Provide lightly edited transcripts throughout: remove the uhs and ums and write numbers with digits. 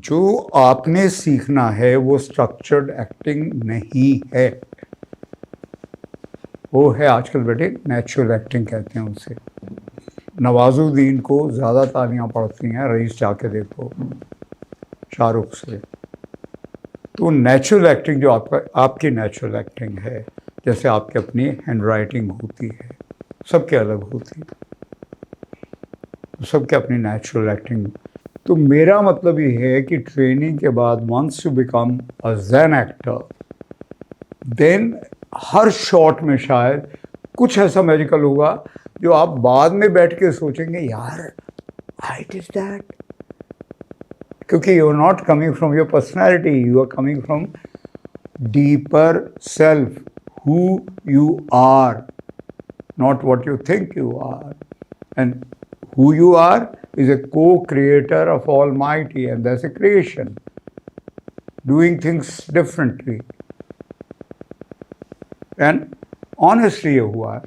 जो आपने सीखना है वो स्ट्रक्चर्ड एक्टिंग नहीं है, वो है आजकल बेटे नेचुरल एक्टिंग कहते हैं उसे। नवाजुद्दीन को ज़्यादा तालियां पड़ती हैं, रईस जाके देखो शाहरुख से। तो नेचुरल एक्टिंग जो आपकी नेचुरल एक्टिंग है, जैसे आपकी अपनी हैंड राइटिंग होती है, सबके अलग होती है, सबके अपनी नेचुरल एक्टिंग। तो मेरा मतलब ये है कि ट्रेनिंग के बाद once you become a zen actor, then हर शॉट में शायद कुछ ऐसा मैजिकल होगा जो आप बाद में बैठ के सोचेंगे यार आई डिड दैट, क्योंकि you are not coming from your personality, you are coming from deeper self, who you are, not what you think you are. And who you are is a co-creator of Almighty, and that's a creation, doing things differently. And honestly ये हुआ है।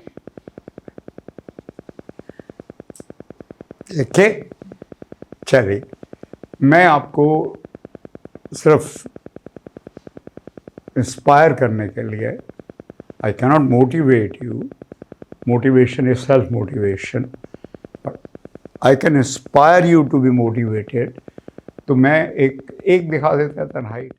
देखिए, चलिए मैं आपको सिर्फ inspire करने के लिए, I cannot motivate you, motivation is self motivation, but I can inspire you to be motivated। तो मैं एक दिखा देता है तन्हाई।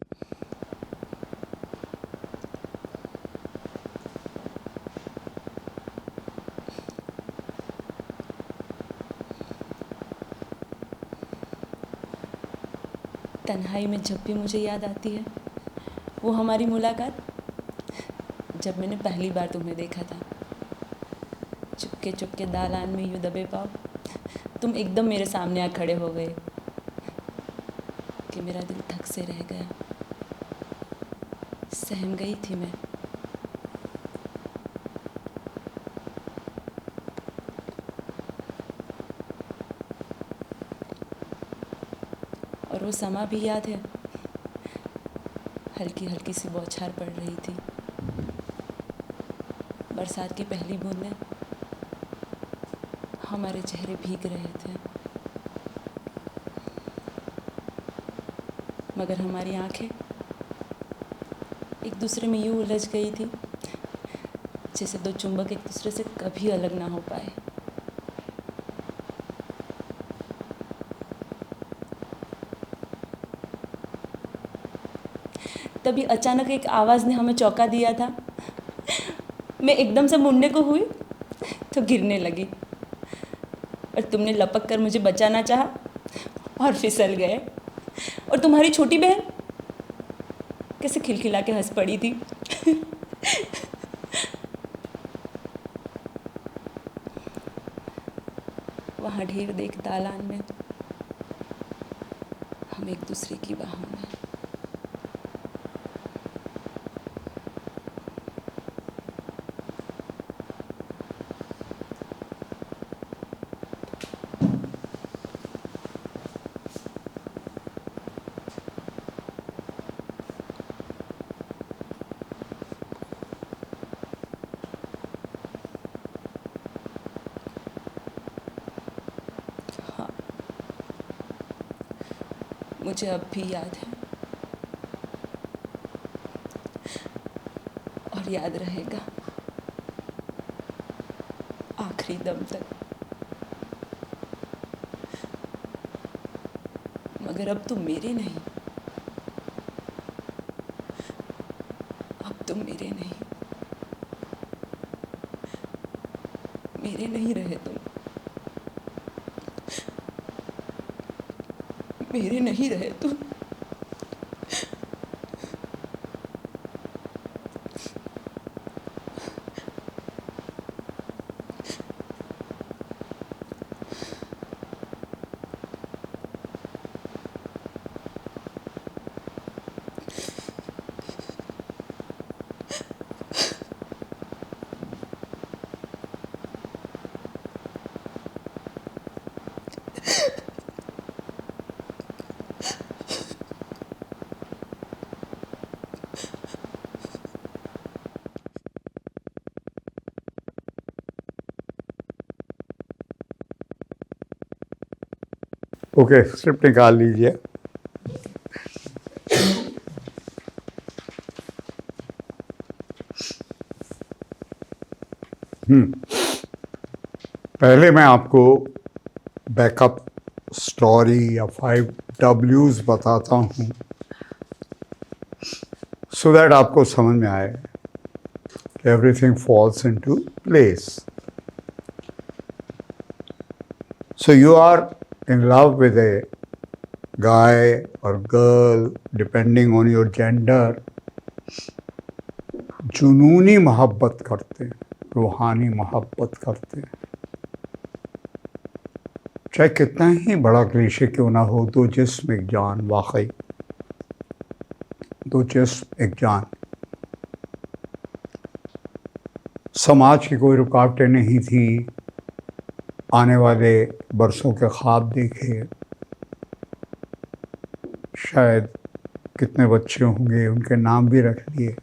तन्हाई में जब भी मुझे याद आती है वो हमारी मुलाकात, जब मैंने पहली बार तुम्हें देखा था। चुपके चुपके दालान में यूँ दबे पाँव तुम एकदम मेरे सामने आ खड़े हो गए कि मेरा दिल धक से रह गया। सहम गई थी मैं। और वो समा भी याद है, हल्की हल्की सी बौछार पड़ रही थी। बरसात की पहली बूंदें हमारे चेहरे भीग रहे थे, मगर हमारी आंखें एक दूसरे में यूँ उलझ गई थी जैसे दो चुंबक एक दूसरे से कभी अलग ना हो पाए। तभी अचानक एक आवाज़ ने हमें चौंका दिया था। मैं एकदम से मुड़ने को हुई तो गिरने लगी और तुमने लपक कर मुझे बचाना चाहा और फिसल गए। और तुम्हारी छोटी बहन कैसे खिलखिला के हंस पड़ी थी। वहाँ ढेर देख दालान में हम एक दूसरे की बाहों में। हाँ, मुझे अब भी याद है और याद रहेगा आखिरी दम तक। मगर अब तुम मेरे नहीं, अब तुम मेरे नहीं, मेरे नहीं रहे तुम, मेरे नहीं रहे तुम। ओके, स्क्रिप्ट निकाल लीजिए। पहले मैं आपको बैकअप स्टोरी या 5 W's बताता हूँ so that आपको समझ में आए कि everything falls into place. So you are in love with a guy or girl depending on your gender. जुनूनी मोहब्बत करते हैं, रूहानी मोहब्बत करते हैं, चाहे कितना ही बड़ा क्लीशे क्यों ना हो, दो जिस्म एक जान, वाकई दो जिस्म एक जान। समाज की कोई रुकावटें नहीं थी, आने वाले बरसों के ख्वाब देखे, शायद कितने बच्चे होंगे, उनके नाम भी रख लिए।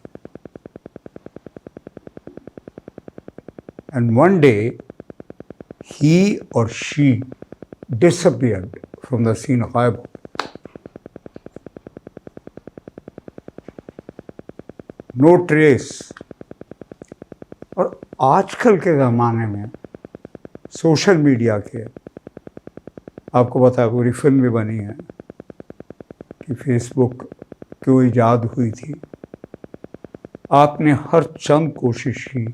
And one day, he or she disappeared from the scene of गायब। No trace। और आजकल के ज़माने में सोशल मीडिया के, आपको पता है पूरी फिल्म भी बनी है कि फेसबुक क्यों ईजाद हुई थी। आपने हर चंद कोशिश की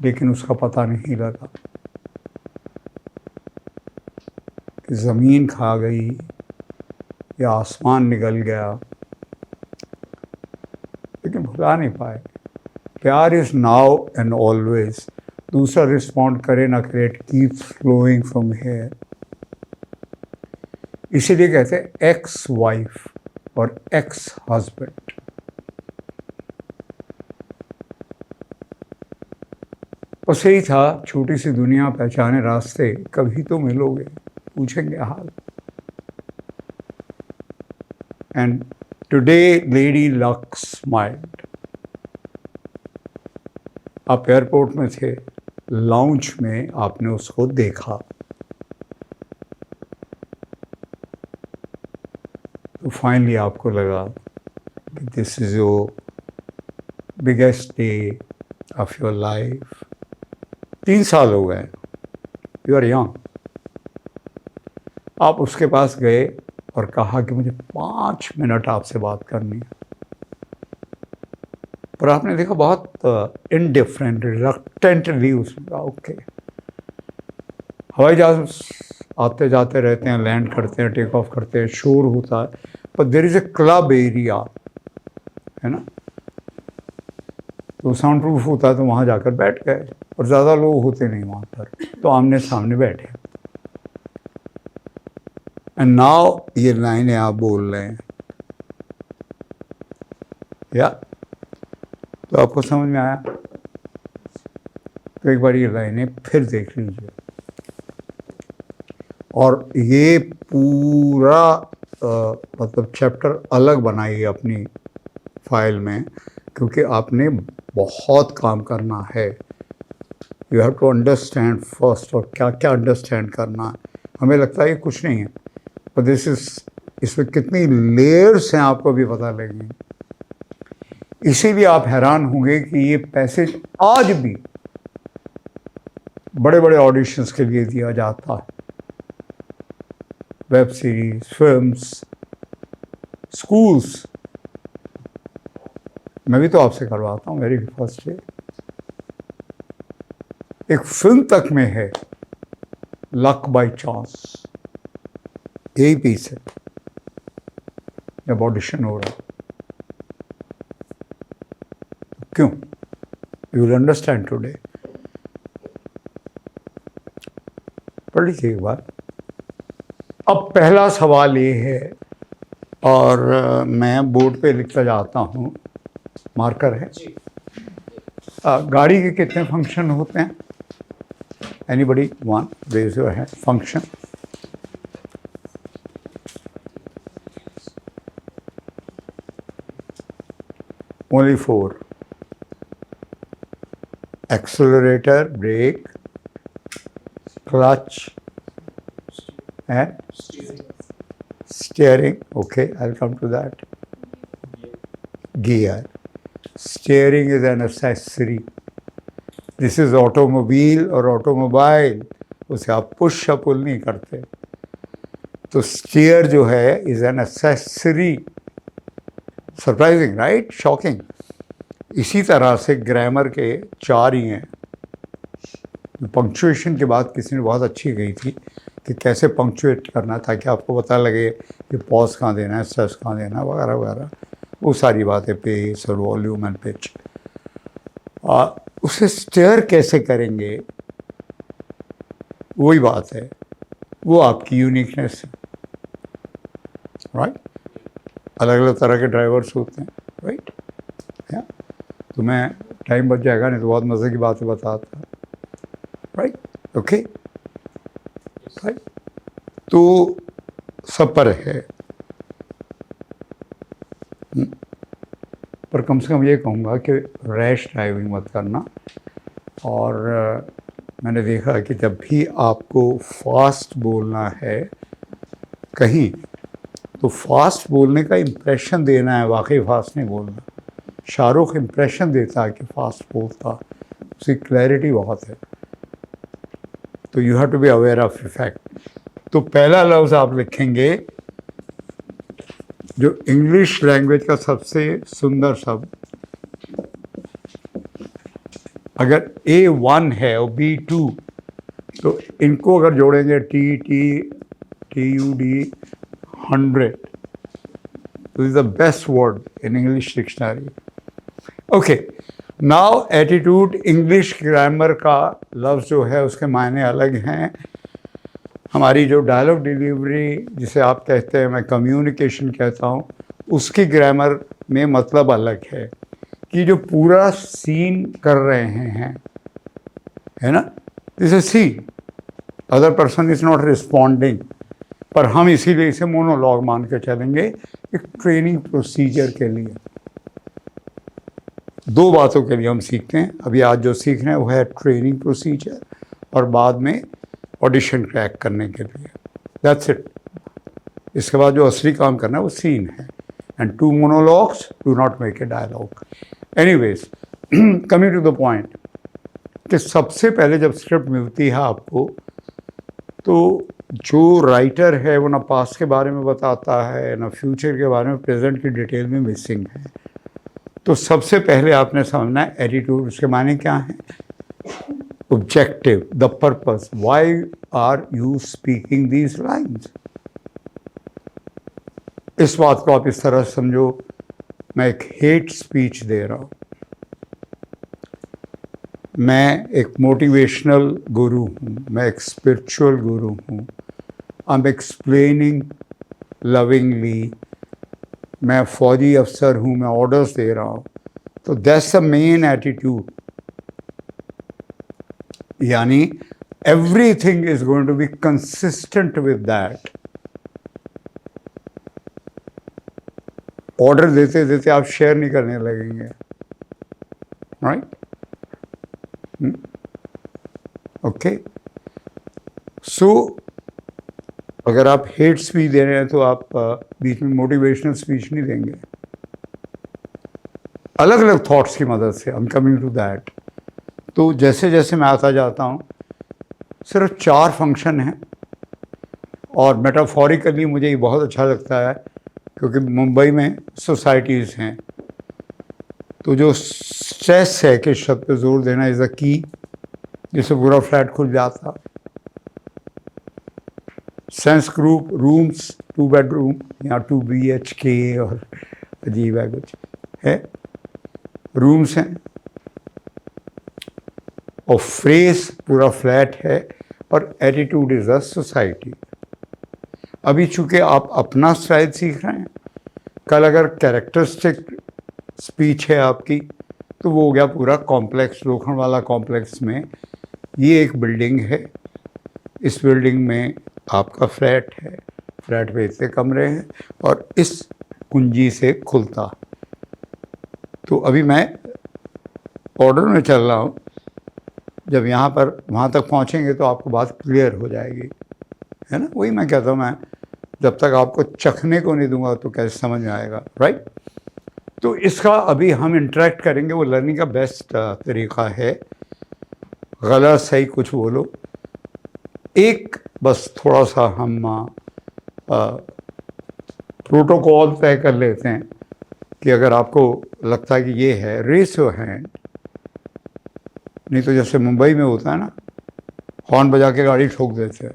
लेकिन उसका पता नहीं लगा कि ज़मीन खा गई या आसमान निगल गया, लेकिन भुला नहीं पाए। प्यार इज़ नाउ एंड ऑलवेज। दूसरा रिस्पॉन्ड करे ना करे, it keeps flowing from here. इसीलिए कहते हैं एक्स वाइफ और एक्स हस्बैंड। बस यही था, छोटी सी दुनिया, पहचाने रास्ते, कभी तो मिलोगे, पूछेंगे हाल। And today lady luck smiled. आप एयरपोर्ट में थे, लाउंज में आपने उसको देखा, तो फाइनली आपको लगा कि this is your biggest day of your life. 3 साल हो गए, यू आर यंग। आप उसके पास गए और कहा कि मुझे 5 मिनट आपसे बात करनी है, पर आपने देखा बहुत इनडिफरेंट, रिलक्टेंटली उसने कहा ओके। हवाई जहाज आते जाते रहते हैं, लैंड करते हैं, टेक ऑफ करते हैं, शोर होता है, पर there is a club area, है ना, तो साउंड प्रूफ होता है, तो वहाँ जाकर बैठ गए, और ज़्यादा लोग होते नहीं वहाँ पर, तो आमने सामने बैठे। एंड नाउ ये लाइनें आप बोल रहे हैं, या तो आपको समझ में आया? तो एक बार ये लाइनें फिर देख लीजिए। और ये पूरा मतलब चैप्टर अलग बनाइए अपनी फाइल में, क्योंकि आपने बहुत काम करना है। You have to understand first, और क्या क्या अंडरस्टैंड करना है। हमें लगता है ये कुछ नहीं है, पर दिस इज, इसमें कितनी लेयर्स हैं आपको भी पता लगेंगे। इसीलिए आप हैरान होंगे कि ये पैसेज आज भी बड़े बड़े ऑडिशंस के लिए दिया जाता है। वेब सीरीज, फिल्म्स, स्कूल्स, मैं भी तो आपसे करवाता हूँ, मेरी फर्स्ट डे। एक फिल्म तक में है लक बाय चांस, यही पीस है जब ऑडिशन हो रहा है। क्यों? You will understand today. पढ़ लीजिए एक बार। अब पहला सवाल ये है, और मैं बोर्ड पे लिखता जाता हूँ, मार्कर है। गाड़ी के कितने फंक्शन होते हैं? Anybody one raise your hand. Function only 4: accelerator, brake, clutch, and steering. Okay, I'll come to that. Gear. Steering is an accessory. This is automobile और ऑटोमोबाइल, उसे आप पुश या पुल नहीं करते। तो स्टीयर जो है is an accessory. Surprising, right? Shocking. इसी तरह से ग्रामर के 4 ही हैं। पंक्चुएशन की बात किसी ने बहुत अच्छी कही थी कि कैसे पंक्चुएट करना ताकि आपको पता लगे कि पॉज कहाँ देना है, स्ट्रेस कहाँ देना है, वगैरह वगैरह, वो सारी बातें, पेस और वॉल्यूम एंड पिच। उसे स्टेयर कैसे करेंगे, वही बात है, वो आपकी यूनिकनेस है, राइट? अलग अलग तरह के ड्राइवर्स होते हैं, राइट? तो मैं, टाइम बच जाएगा नहीं तो बहुत मज़े की बातें बताता, राइट? Okay, right? तो सब पर है, पर कम से कम ये कहूँगा कि रैश ड्राइविंग मत करना। और मैंने देखा कि जब भी आपको फास्ट बोलना है कहीं, तो फास्ट बोलने का इम्प्रेशन देना है, वाकई फास्ट नहीं बोलना। शाहरुख इम्प्रेशन देता है कि फास्ट बोलता, उसकी क्लैरिटी बहुत है। तो you have to be aware of effect. तो पहला लफ्ज़ आप लिखेंगे जो इंग्लिश लैंग्वेज का सबसे सुंदर शब्द, अगर A1 है और B2, तो इनको अगर जोड़ेंगे TUD 100, तो is the best word in English dictionary. Okay, now attitude, English grammar का लफ्ज़ जो है उसके मायने अलग हैं। हमारी जो डायलॉग डिलीवरी जिसे आप कहते हैं, मैं कम्युनिकेशन कहता हूँ, उसकी ग्रामर में मतलब अलग है कि जो पूरा सीन कर रहे हैं, है ना, this is seen, other person is not responding, पर हम इसीलिए इसे मोनोलॉग मान के चलेंगे एक ट्रेनिंग प्रोसीजर के लिए। 2 बातों के लिए हम सीखते हैं। अभी आज जो सीख रहे हैं वो है ट्रेनिंग प्रोसीजर, और बाद में ऑडिशन क्रैक करने के लिए। That's it. इसके बाद जो असली काम करना है वो सीन है। And 2 monologues do not make a dialogue. Anyways, coming to the point, कि सबसे पहले जब स्क्रिप्ट मिलती है आपको, तो जो राइटर है वो ना पास्ट के बारे में बताता है ना फ्यूचर के बारे में, प्रेजेंट की डिटेल में मिसिंग है। तो सबसे पहले आपने समझना है एटीट्यूड, उसके मायने क्या है? Objective, the purpose, why are you speaking these lines. इस बात को आप इस तरह समझो, मैं एक हेट स्पीच दे रहा हूँ, मैं एक मोटिवेशनल गुरु हूँ, मैं एक स्पिरिचुअल गुरु हूँ, आई एम एक्सप्लेनिंग लविंगली, मैं फौजी अफसर हूँ, मैं ऑर्डर्स दे रहा हूँ। तो दैट्स द मेन एटीट्यूड, यानी everything is going to be consistent with that. Order देते देते आप शेयर नहीं करने लगेंगे, राइट? ओके, सो अगर आप हेट स्पीच दे रहे हैं तो आप बीच में मोटिवेशनल स्पीच नहीं देंगे। अलग अलग थॉट्स की मदद से, I am coming to that. तो जैसे जैसे मैं आता जाता हूँ, सिर्फ 4 फंक्शन हैं, और मेटाफोरिकली मुझे ये बहुत अच्छा लगता है क्योंकि मुंबई में सोसाइटीज़ हैं। तो जो स्ट्रेस है कि शब्द पे जोर देना इज़ अ की, जिससे पूरा फ्लैट खुल जाता। सेंस ग्रुप, रूम्स, 2 बेडरूम या 2 BHK, और अजीब है कुछ है, रूम्स हैं, और फ्रेज पूरा फ्लैट है, और एटीट्यूड इज़ अ सोसाइटी। अभी चूँकि आप अपना स्टाइल सीख रहे हैं, कल अगर कैरेक्टरिस्टिक स्पीच है आपकी, तो वो हो गया पूरा कॉम्प्लेक्स। लोखंडवाला कॉम्प्लेक्स में ये एक बिल्डिंग है, इस बिल्डिंग में आपका फ्लैट है, फ्लैट में इतने कमरे हैं, और इस कुंजी से खुलता। तो अभी मैं ऑर्डर में चल रहा हूँ, जब यहाँ पर वहाँ तक पहुँचेंगे तो आपको बात क्लियर हो जाएगी, है ना? वही मैं कहता हूँ, मैं जब तक आपको चखने को नहीं दूंगा तो कैसे समझ में आएगा, राइट? तो इसका अभी हम इंटरेक्ट करेंगे। वो लर्निंग का बेस्ट तरीका है गलत सही कुछ बोलो, एक बस थोड़ा सा हम प्रोटोकॉल तय कर लेते हैं कि अगर आपको लगता है कि ये है, रेस योर हैंड। नहीं तो जैसे मुंबई में होता है ना, हॉर्न बजा के गाड़ी ठोक देते हैं।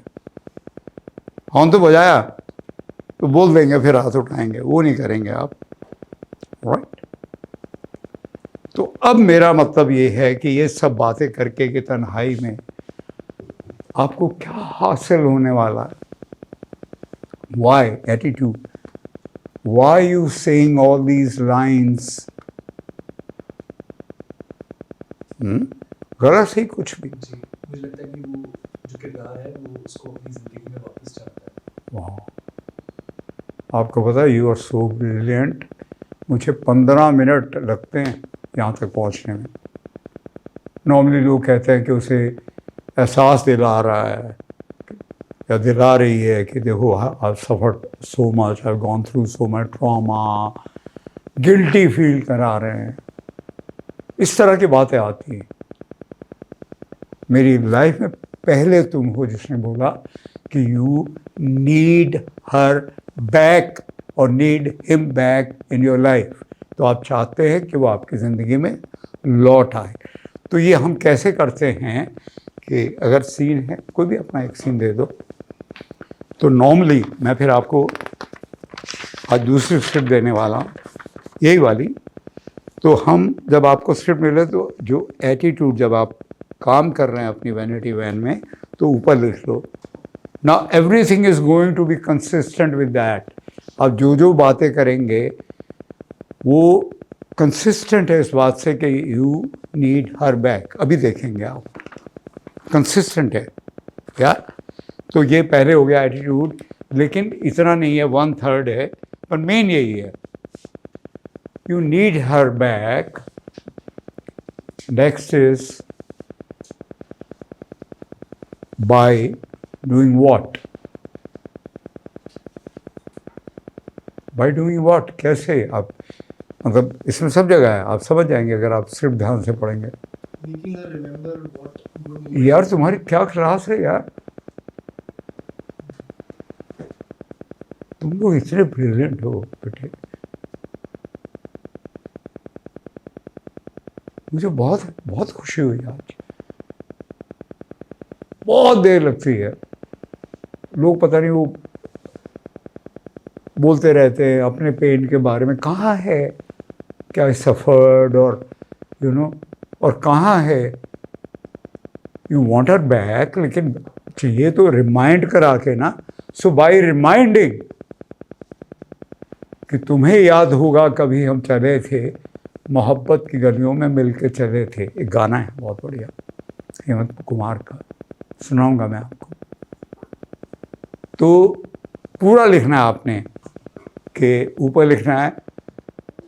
हॉर्न तो बजाया तो बोल देंगे, फिर हाथ उठाएंगे, वो नहीं करेंगे आप, राइट। तो अब मेरा मतलब ये है कि ये सब बातें करके कि तन्हाई में आपको क्या हासिल होने वाला है? Why attitude, why you saying all these lines? गलत सही कुछ भी। जी, मुझे लगता है कि वो जो किरदार है वो उसको अपनी ज़िंदगी में वापस चाहता है। वाह, आपको पता है, यू आर सो ब्रिलियंट। मुझे 15 मिनट लगते हैं यहाँ तक पहुँचने में। नॉर्मली लोग कहते हैं कि उसे एहसास दिला रहा है या दिला रही है कि देखो I suffered so much, I gone through so much trauma, guilty feel करा रहे हैं, इस तरह की बातें आती हैं। मेरी लाइफ में पहले तुम हो जिसने बोला कि यू नीड हर बैक और need him back in your life. तो आप चाहते हैं कि वो आपकी ज़िंदगी में लौट आए। तो ये हम कैसे करते हैं कि अगर सीन है, कोई भी अपना एक सीन दे दो, तो नॉर्मली मैं फिर आपको आज दूसरी स्क्रिप्ट देने वाला हूँ, यही वाली। तो हम जब आपको स्क्रिप्ट मिले तो जो एटीट्यूड, जब आप काम कर रहे हैं अपनी वैनिटी वैन में, तो ऊपर लिख लो। Now everything is going to be consistent with that. अब जो जो बातें करेंगे वो कंसिस्टेंट है इस बात से कि यू नीड हर बैक। अभी देखेंगे आप, कंसिस्टेंट है क्या। तो ये पहले हो गया एटीट्यूड, लेकिन इतना नहीं है, 1/3 है, पर मेन यही है, you need her back. Next is by doing what. By doing what कैसे? आप मतलब इसमें सब जगह है, आप समझ जाएंगे अगर आप सिर्फ ध्यान से पढ़ेंगे। Making her remember what good यार तुम्हारी क्या क्लास है यार, तुम लोग इतने ब्रिलियंट हो बेटे। मुझे बहुत बहुत खुशी हुई आज। बहुत देर लगती है, लोग पता नहीं वो बोलते रहते हैं अपने पेन के बारे में, कहाँ है क्या सफर्ड और यू नो, और कहाँ है यू वांट हर बैक। लेकिन चाहिए तो रिमाइंड करा के ना। सो बाय रिमाइंडिंग कि तुम्हें याद होगा कभी हम चले थे मोहब्बत की गलियों में मिलके चले थे, एक गाना है बहुत बढ़िया हेमंत कुमार का, सुनाऊंगा मैं आपको। तो पूरा लिखना है आपने, कि ऊपर लिखना है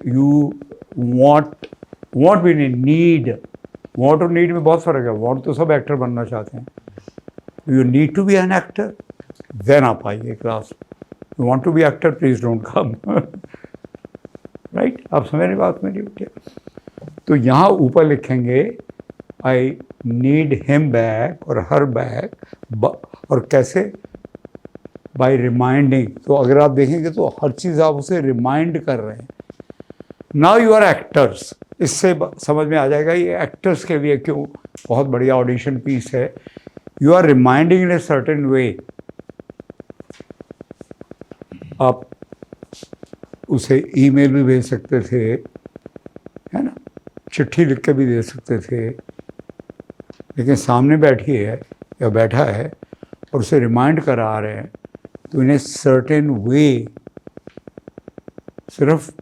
यू वॉन्ट भी नहीं, नीड। वॉन्ट और नीड में बहुत फ़र्क है। वॉन्ट तो सब एक्टर बनना चाहते हैं, you need to be an actor, then आप आइए class. You want to be actor, please don't come. Right, आप समझ रहे बात मेरी बेटे। तो यहाँ ऊपर लिखेंगे आई नीड हिम बैक और हर बैक, और कैसे? By reminding. तो अगर आप देखेंगे तो हर चीज़ आप उसे रिमाइंड कर रहे हैं। Now you are actors. इससे समझ में आ जाएगा ये एक्टर्स के लिए क्यों बहुत बढ़िया ऑडिशन पीस है। You are reminding in a certain way. आप उसे ईमेल भी भेज सकते थे, है ना, चिट्ठी लिख के भी दे सकते थे, लेकिन सामने बैठी है या बैठा है और उसे रिमाइंड करा रहे हैं, तो इन ए सर्टेन वे। सिर्फ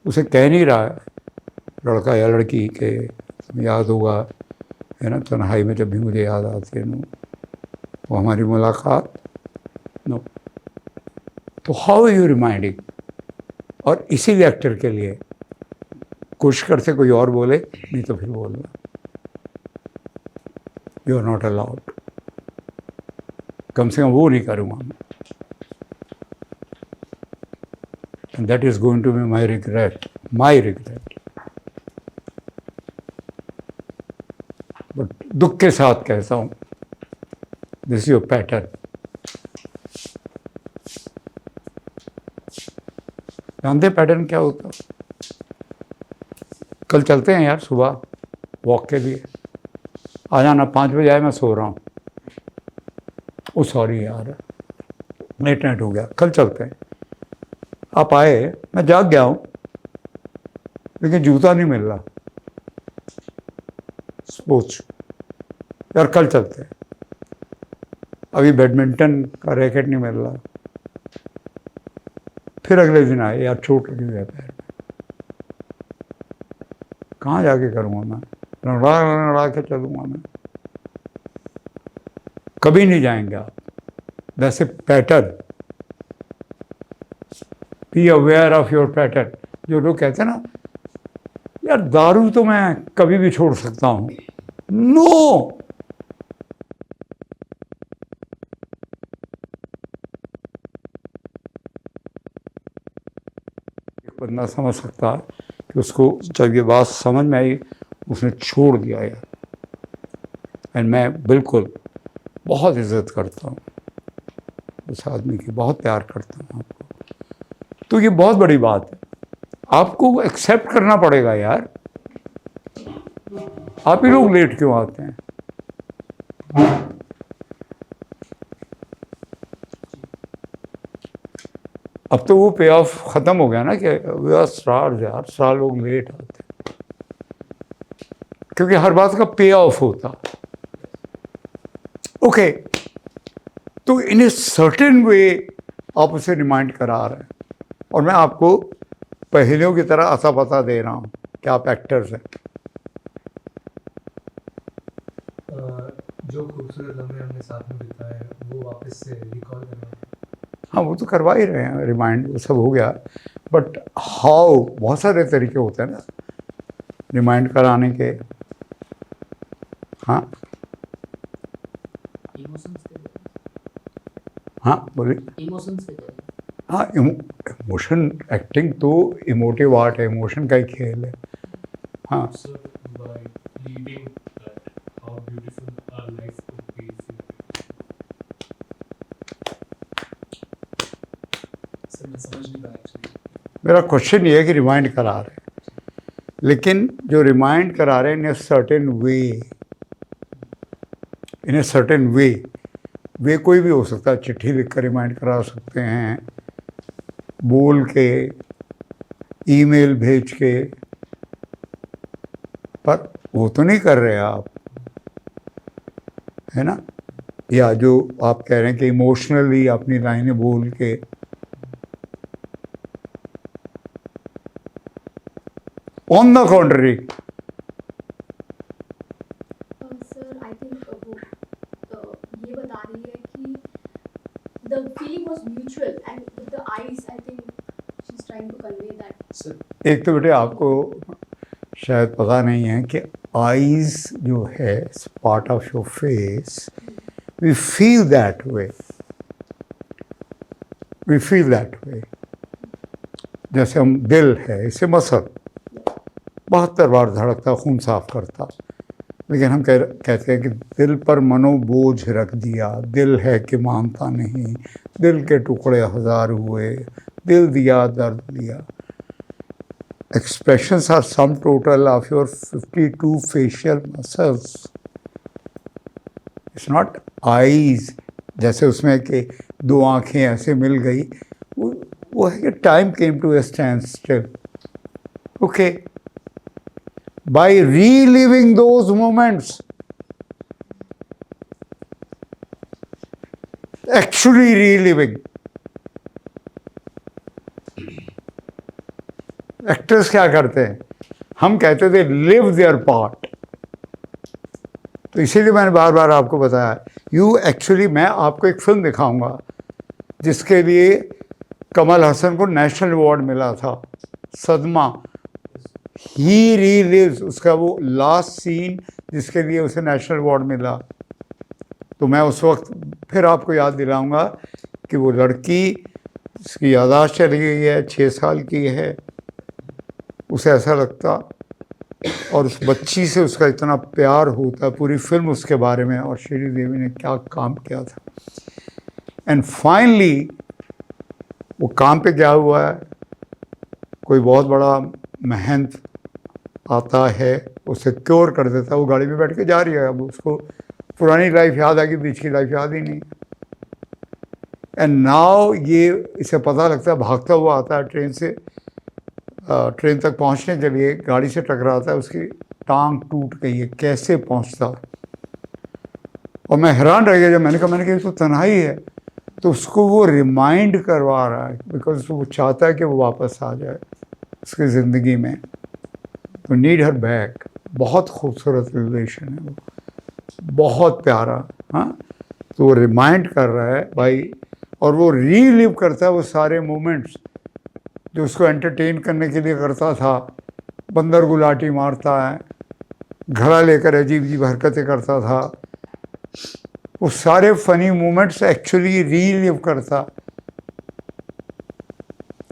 उसे कह नहीं रहा है लड़का या लड़की के तुम्हें याद होगा, है ना, तन्हाई में जब भी मुझे याद आती है, नो, वो हमारी मुलाकात, नो। तो हाउ यू रिमाइंडिंग? और इसीलिए एक्टर के लिए कोशिश करते कोई और बोले, नहीं तो फिर बोलना, यू आर नॉट अलाउड। कम से कम वो नहीं करूँगा मैं। And that is going to be my regret, my regret. But दुख के साथ कहता हूँ, दिस इज योर पैटर्न। जानते पैटर्न क्या होता? कल चलते हैं यार सुबह वॉक के लिए, आ जाना 5 बजे आए, मैं सो रहा हूँ। ओ सॉरी यार लेट नाइट हो गया, कल चलते हैं। आप आए, मैं जाग गया हूँ लेकिन जूता नहीं मिल रहा स्पोर्ट्स, यार कल चलते हैं। अभी बैडमिंटन का रैकेट नहीं मिल रहा। फिर अगले दिन आए, यार चोट लगी हुई है पैर में, कहाँ जाके करूँगा मैं, लड़ा लड़ा के चलूँगा मैं। कभी नहीं जाएंगे आप। वैसे pattern, B aware of your pattern. जो लोग कहते हैं ना यार दारू तो मैं कभी भी छोड़ सकता हूँ, नो। एक बंदा समझ सकता है कि उसको जब ये बात समझ में आई उसने छोड़ दिया यार। एंड मैं बिल्कुल बहुत इज्जत करता हूँ उस आदमी की, बहुत प्यार करता हूँ आपको। तो ये बहुत बड़ी बात है, आपको एक्सेप्ट करना पड़ेगा यार। आप ही लोग लेट क्यों आते हैं? अब तो वो पे ऑफ खत्म हो गया ना कि स्टार्स यार, स्टार लोग लेट आते हैं क्योंकि हर बात का पे ऑफ होता। ओके, तो इन ए सर्टेन वे आप उसे रिमाइंड करा रहे हैं और मैं आपको पहेलियों की तरह अता पता दे रहा हूँ कि आप एक्टर्स हैं। जो खूबसूरत लम्हे हमने साथ में बिताए वो वापस से रिकॉल करना। हाँ वो तो करवा ही रहे हैं रिमाइंड, वो सब हो गया। बट हाउ, बहुत सारे तरीके होते हैं ना रिमाइंड कराने के। हाँ हाँ बोलिए। इमोशंस के तौर हाँ इमोशन, एक्टिंग तो इमोटिव आर्ट है, इमोशन का ही खेल है। हाँ So by leading that, how beautiful our life could be if you... sir मैं समझ नहीं पाया एक्चुअली। मेरा क्वेश्चन ये है कि रिमाइंड करा रहे हैं, लेकिन जो रिमाइंड करा रहे हैं इन a certain way, in a certain वे कोई भी हो सकता है। चिट्ठी लिख कर रिमाइंड करा सकते हैं, बोल के, ईमेल भेज के, पर वो तो नहीं कर रहे आप, है ना। या जो आप कह रहे हैं कि इमोशनली अपनी लाइनें बोल के, on the contrary. Sir I think वो ये बता रही है कि the feeling was mutual and with the eyes I think she's trying to convey that. Sir एक तो बेटे आपको शायद पता नहीं है कि आईज जो है part of your face, we feel that way, we feel that way. जैसे हम दिल है, इसे मसल 72 बार धड़कता, खून साफ करता, लेकिन हम कहते हैं कि दिल पर मनोबोझ रख दिया, दिल है कि मानता नहीं, दिल के टुकड़े 1000 हुए, दिल दिया दर्द दिया। Expressions are sum total of your 52 facial muscles. It's not eyes, जैसे उसमें कि 2 आँखें ऐसे मिल गई, वो है कि time came to a standstill. Okay. By reliving those moments, actually reliving, actors क्या करते हैं, हम कहते थे लिव देयर पार्ट। तो इसीलिए मैंने बार बार आपको बताया, यू एक्चुअली, मैं आपको एक फिल्म दिखाऊंगा जिसके लिए कमल हसन को नेशनल अवार्ड मिला था, सदमा। ही रीलिव्स, उसका वो लास्ट सीन जिसके लिए उसे नेशनल अवार्ड मिला। तो मैं उस वक्त फिर आपको याद दिलाऊंगा कि वो लड़की जिसकी याददाश्त चली गई है, 6 साल की है, उसे ऐसा लगता और उस बच्ची से उसका इतना प्यार होता है, पूरी फिल्म उसके बारे में, और श्रीदेवी ने क्या काम किया था। एंड फाइनली वो काम पे क्या हुआ है, कोई बहुत बड़ा महंत आता है, उसे क्योर कर देता है, वो गाड़ी में बैठ के जा रही है, अब उसको पुरानी लाइफ याद आ गई, बीच की लाइफ याद ही नहीं। एंड नाउ ये इसे पता लगता है, भागता हुआ आता है ट्रेन से, ट्रेन तक पहुंचने के लिए गाड़ी से टकराता है, उसकी टांग टूट गई है, कैसे पहुंचता। और मैं हैरान रह गया जब मैंने कहा ये तो तन्हाई है, तो उसको वो रिमाइंड करवा रहा है, बिकॉज वो चाहता है कि वो वापस आ जाए उसकी ज़िंदगी में। तो नीड हर बैक, बहुत खूबसूरत रिलेशन है वो, बहुत प्यारा। हाँ, तो वो रिमाइंड कर रहा है भाई, और वो रीलिव करता है वो सारे मोमेंट्स जो उसको एंटरटेन करने के लिए करता था। बंदर गुलाटी मारता है, घड़ा लेकर अजीब अजीब हरकतें करता था, वो सारे फनी मोमेंट्स एक्चुअली रीलिव करता।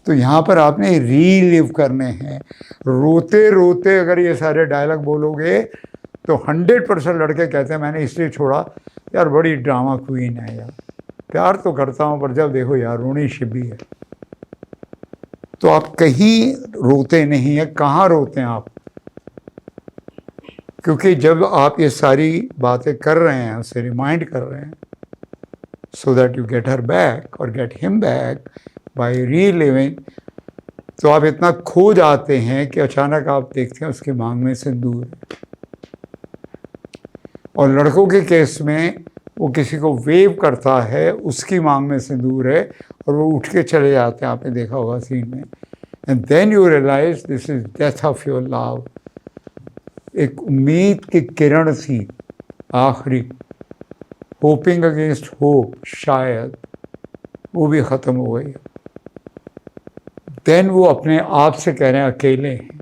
तो यहाँ पर आपने रीलिव करने हैं, रोते रोते अगर ये सारे डायलॉग बोलोगे तो 100% लड़के कहते हैं मैंने इसलिए छोड़ा यार, बड़ी ड्रामा क्वीन है यार, प्यार तो करता हूँ पर जब देखो यार रोनी शिबी है। तो आप कहीं रोते नहीं हैं, कहाँ रोते हैं आप? क्योंकि जब आप ये सारी बातें कर रहे हैं, उसे रिमाइंड कर रहे हैं, so that you get her back और get him back by reliving, तो आप इतना खो जाते हैं कि अचानक आप देखते हैं उसकी मांग में सिंदूर है। और लड़कों के केस में वो किसी को वेव करता है, उसकी मांग में सिंदूर है, और वो उठ के चले जाते हैं, आपने देखा होगा सीन में। And then you realize this is death of your love. एक उम्मीद की किरण थी आखिरी, होपिंग अगेंस्ट होप, शायद वो भी ख़त्म हो गई। देन वो अपने आप से कह रहे हैं, अकेले हैं,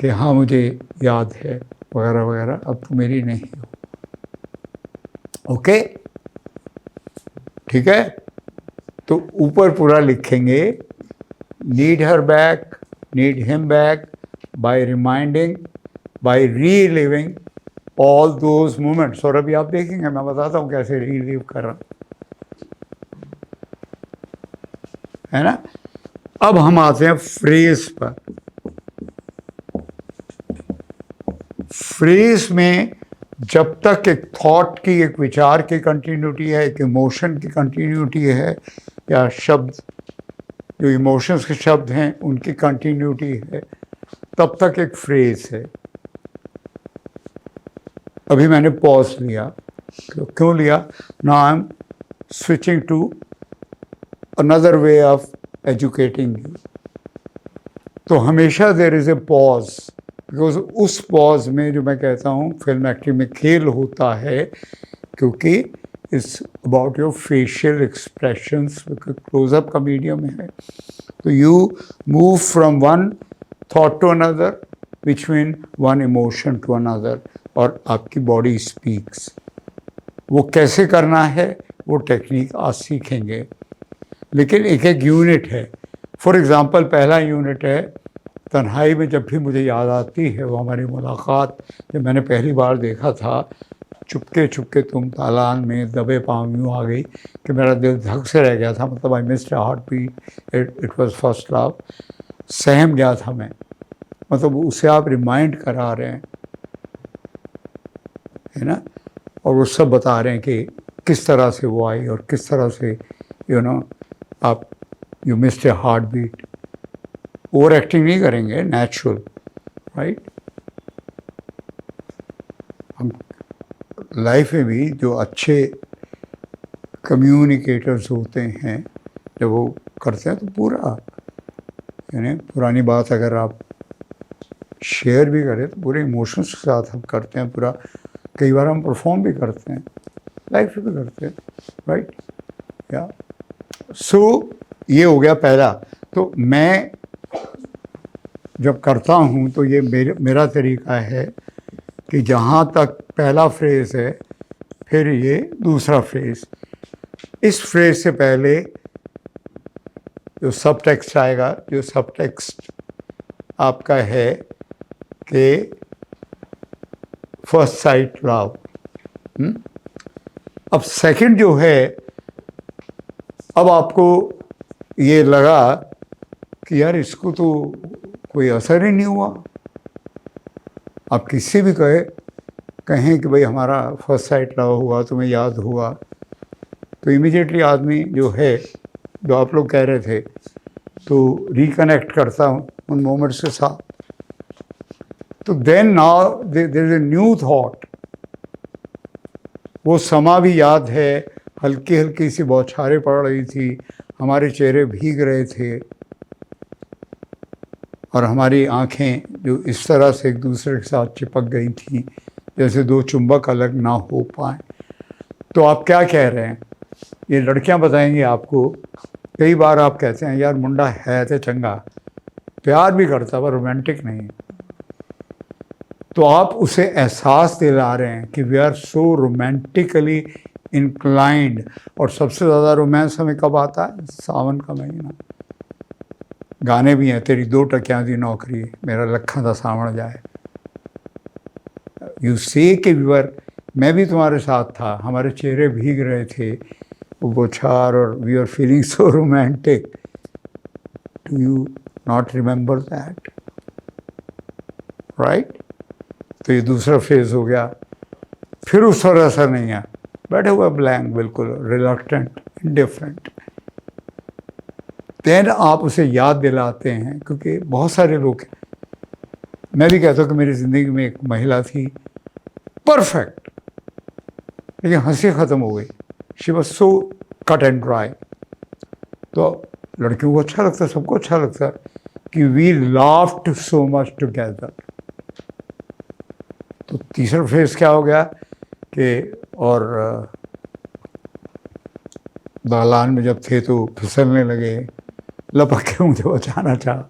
कि हाँ मुझे याद है वगैरह वगैरह, अब तो मेरी नहीं हो। ओके, ठीक है। तो ऊपर पूरा लिखेंगे, need her back, need him back by reminding, by reliving all those moments. और अभी आप देखेंगे, मैं बताता हूँ कैसे रीलिव कर रहा हूँ, है ना। अब हम आते हैं फ्रेज पर। फ्रेज में जब तक एक थॉट की, एक विचार की कंटिन्यूटी है, एक इमोशन की कंटिन्यूटी है, या शब्द जो इमोशंस के शब्द हैं उनकी कंटिन्यूटी है, तब तक एक फ्रेज है। अभी मैंने पॉज लिया, क्यों लिया? Now I am switching to another way of educating you. तो हमेशा there is a pause, because उस पॉज में जो मैं कहता हूँ फिल्म एक्टिंग में खेल होता है, क्योंकि it's about your facial expressions, close up का मीडियम है। तो you move from one thought to another, between one emotion to another, और आपकी बॉडी स्पीक्स। वो कैसे करना है वो टेक्निक आज सीखेंगे, लेकिन एक एक यूनिट है। फॉर एग्ज़ाम्पल, पहला यूनिट है तन्हाई में जब भी मुझे याद आती है, वो हमारी मुलाकात जब मैंने पहली बार देखा था, चुपके चुपके तुम तालान में दबे पाँव यूँ आ गई कि मेरा दिल धक से रह गया था। मतलब I missed a heart beat, it was first love. सहम गया था मैं, मतलब उसे आप रिमाइंड करा रहे हैं, है ना। और वो सब बता रहे हैं कि किस तरह से वो आई और किस तरह से आप you missed a heart beat. Over acting नहीं करेंगे, नेचुरल, राइट। हम लाइफ में भी जो अच्छे कम्युनिकेटर्स होते हैं, जब वो करते हैं तो पूरा, यानी पुरानी बात अगर आप शेयर भी करें तो पूरे इमोशंस के साथ हम करते हैं, पूरा कई बार हम परफॉर्म भी करते हैं, लाइफ में भी करते हैं, राइट। या सो ये हो गया पहला। तो मैं जब करता हूँ तो ये मेरा तरीका है कि जहाँ तक पहला फ्रेज़ है, फिर ये दूसरा फ्रेज़, इस फ्रेज़ से पहले जो सब टेक्स्ट आएगा, जो सब टेक्स्ट आपका है कि फर्स्ट साइट लव। अब सेकंड जो है, अब आपको ये लगा कि यार इसको तो कोई असर ही नहीं हुआ। आप किससे भी कहें कि भाई हमारा फर्स्ट साइट लव हुआ, तुम्हें याद हुआ, तो इमीडिएटली आदमी जो है, जो आप लोग कह रहे थे, तो रिकनेक्ट करता हूँ उन मोमेंट्स के साथ। तो then now there is a new thought. वो समा भी याद है, हल्की हल्की सी बौछारें पड़ रही थी, हमारे चेहरे भीग रहे थे और हमारी आंखें जो इस तरह से एक दूसरे के साथ चिपक गई थी जैसे दो चुंबक अलग ना हो पाए। तो आप क्या कह रहे हैं, ये लड़कियां बताएंगी आपको। कई बार आप कहते हैं यार मुंडा है तो चंगा, प्यार भी करता पर रोमांटिक नहीं। तो आप उसे एहसास दिला रहे हैं कि we are so romantically inclined. और सबसे ज़्यादा रोमांस हमें कब आता है? सावन का महीना। गाने भी हैं, तेरी दो टकियां दी नौकरी, मेरा लखा दा सावण जाए। यू से कि वीवर, मैं भी तुम्हारे साथ था, हमारे चेहरे भीग रहे थे, वो बौछार, और we are feeling so romantic. Do you not remember that? Right? तो ये दूसरा फेज हो गया। फिर उस तरह असर नहीं है, बैठे हुए ब्लैंक, बिल्कुल रिलक्टेंट, इंडिफरेंट। देन आप उसे याद दिलाते हैं, क्योंकि बहुत सारे लोग हैं। मैं भी कहता हूँ कि मेरी ज़िंदगी में एक महिला थी परफेक्ट, लेकिन हंसी ख़त्म हो गई। She was so cut and dry. तो लड़कियों को अच्छा लगता है, सबको अच्छा लगता है कि we laughed so much together. तो तीसरा फेज क्या हो गया कि और दालान में जब थे तो फिसलने लगे, लपक के मुझे बचाना चाहा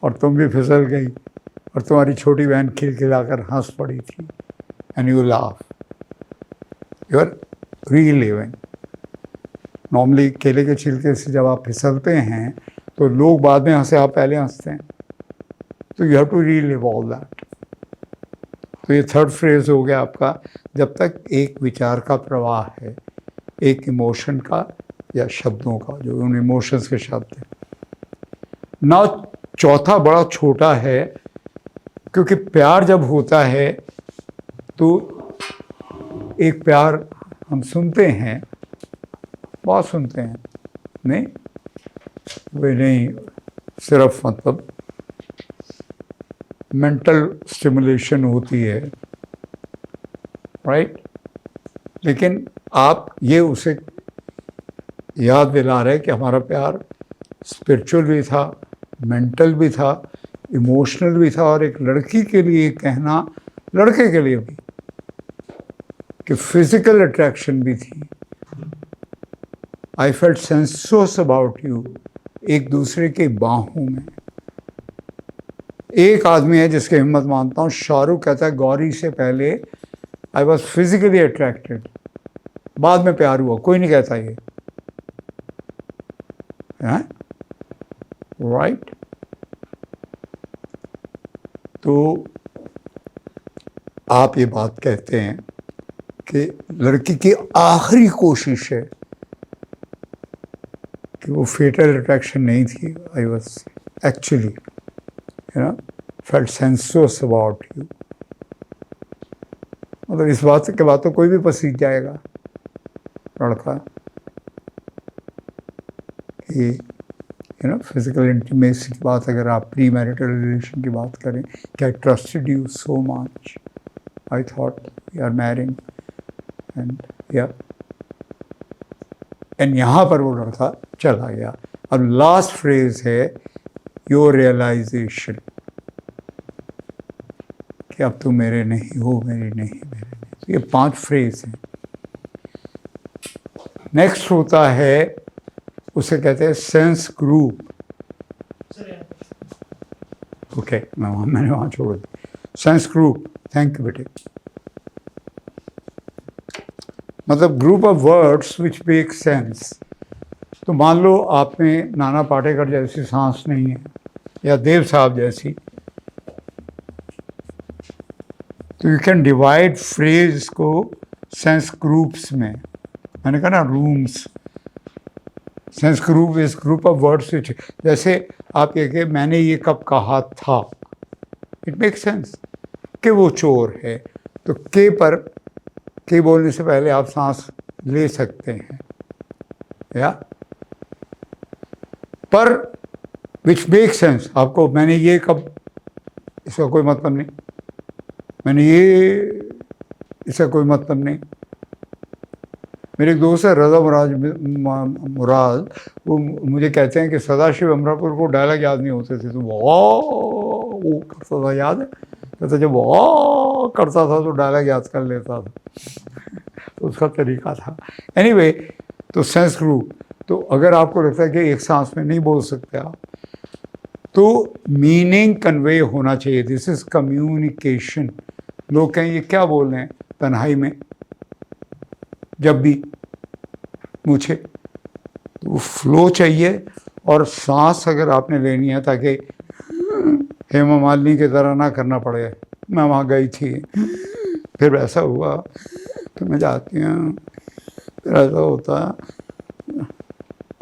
और तुम भी फिसल गई, और तुम्हारी छोटी बहन खिलखिलाकर हंस पड़ी थी। And you laugh, you are reliving. Normally केले के छिलके से जब आप फिसलते हैं तो लोग बाद में हंसे, आप पहले हंसते हैं। तो you have to relive all that. तो ये थर्ड फ्रेज हो गया आपका, जब तक एक विचार का प्रवाह है, एक इमोशन का या शब्दों का, जो उन इमोशंस के शब्द हैं ना। चौथा बड़ा छोटा है, क्योंकि प्यार जब होता है तो एक प्यार हम सुनते हैं, बहुत सुनते हैं, नहीं वे नहीं, सिर्फ मतलब मेंटल स्टिमुलेशन होती है, राइट? लेकिन आप ये उसे याद दिला रहे कि हमारा प्यार स्पिरिचुअल भी था, मेंटल भी था, इमोशनल भी था। और एक लड़की के लिए कहना, लड़के के लिए भी, कि फिजिकल अट्रैक्शन भी थी। I felt sensuous about you, एक दूसरे के बाहों में। एक आदमी है जिसकी हिम्मत मानता हूँ, शाहरुख कहता है गौरी से पहले आई वॉज फिजिकली अट्रैक्टेड, बाद में प्यार हुआ। कोई नहीं कहता ये, राइट? तो आप ये बात कहते हैं कि लड़की की आखिरी कोशिश है कि वो फेटल अट्रैक्शन नहीं थी। I was actually felt sensuous about you. मतलब इस बात के बाद तो कोई भी पसीज जाएगा लड़का कि फिजिकल इंटीमेसी की बात, अगर आप प्री मैरिटल रिलेशन की बात करें, कि I trusted you so much, I thought we are marrying, and यहाँ पर वो लड़का चला गया। अब लास्ट फ्रेज है योर रियलाइजेशन, कि अब तुम मेरे नहीं हो, मेरे नहीं, मेरे नहीं। तो ये 5 फ्रेज हैं। नेक्स्ट होता है, उसे कहते हैं सेंस ग्रुप। ओके, मैंने वहाँ छोड़ दिया। सेंस ग्रुप, थैंक यू बेटे। मतलब group of words which make sense. तो मान लो आप में नाना पाटेकर जैसी सांस नहीं है, या देव साहब जैसी, तो यू कैन डिवाइड फ्रेज को सेंस ग्रुप्स में. मैंने कहा ना rooms. Sense group is group of words which, जैसे आप ये कि मैंने ये कब कहा था, इट मेक सेंस कि वो चोर है. तो के पर, के बोलने से पहले आप सांस ले सकते हैं, या पर विच मेक सेंस. आपको मैंने ये कब, इसका कोई मतलब नहीं. मैंने ये, इसका कोई मतलब नहीं. मेरे एक दोस्त है रज़ा मुराद, वो मुझे कहते हैं कि सदाशिव अमरापुर को डायलॉग याद नहीं होते थे, तो वो करता था, याद है, कहता जब वो करता था तो डायलॉग याद कर लेता था. तो उसका तरीका था. एनीवे, तो सेंस ग्रुप. तो अगर आपको लगता है कि एक सांस में नहीं बोल सकते आप, तो मीनिंग कन्वे होना चाहिए. This is communication. लोग कहें ये क्या बोल रहे हैं तन्हाई में, जब भी मुझे, तो वो फ्लो चाहिए. और सांस अगर आपने लेनी है ताकि हेमा मालिनी की तरह ना करना पड़े, मैं वहाँ गई थी फिर ऐसा हुआ, फिर मैं जाती हूँ, फिर ऐसा होता.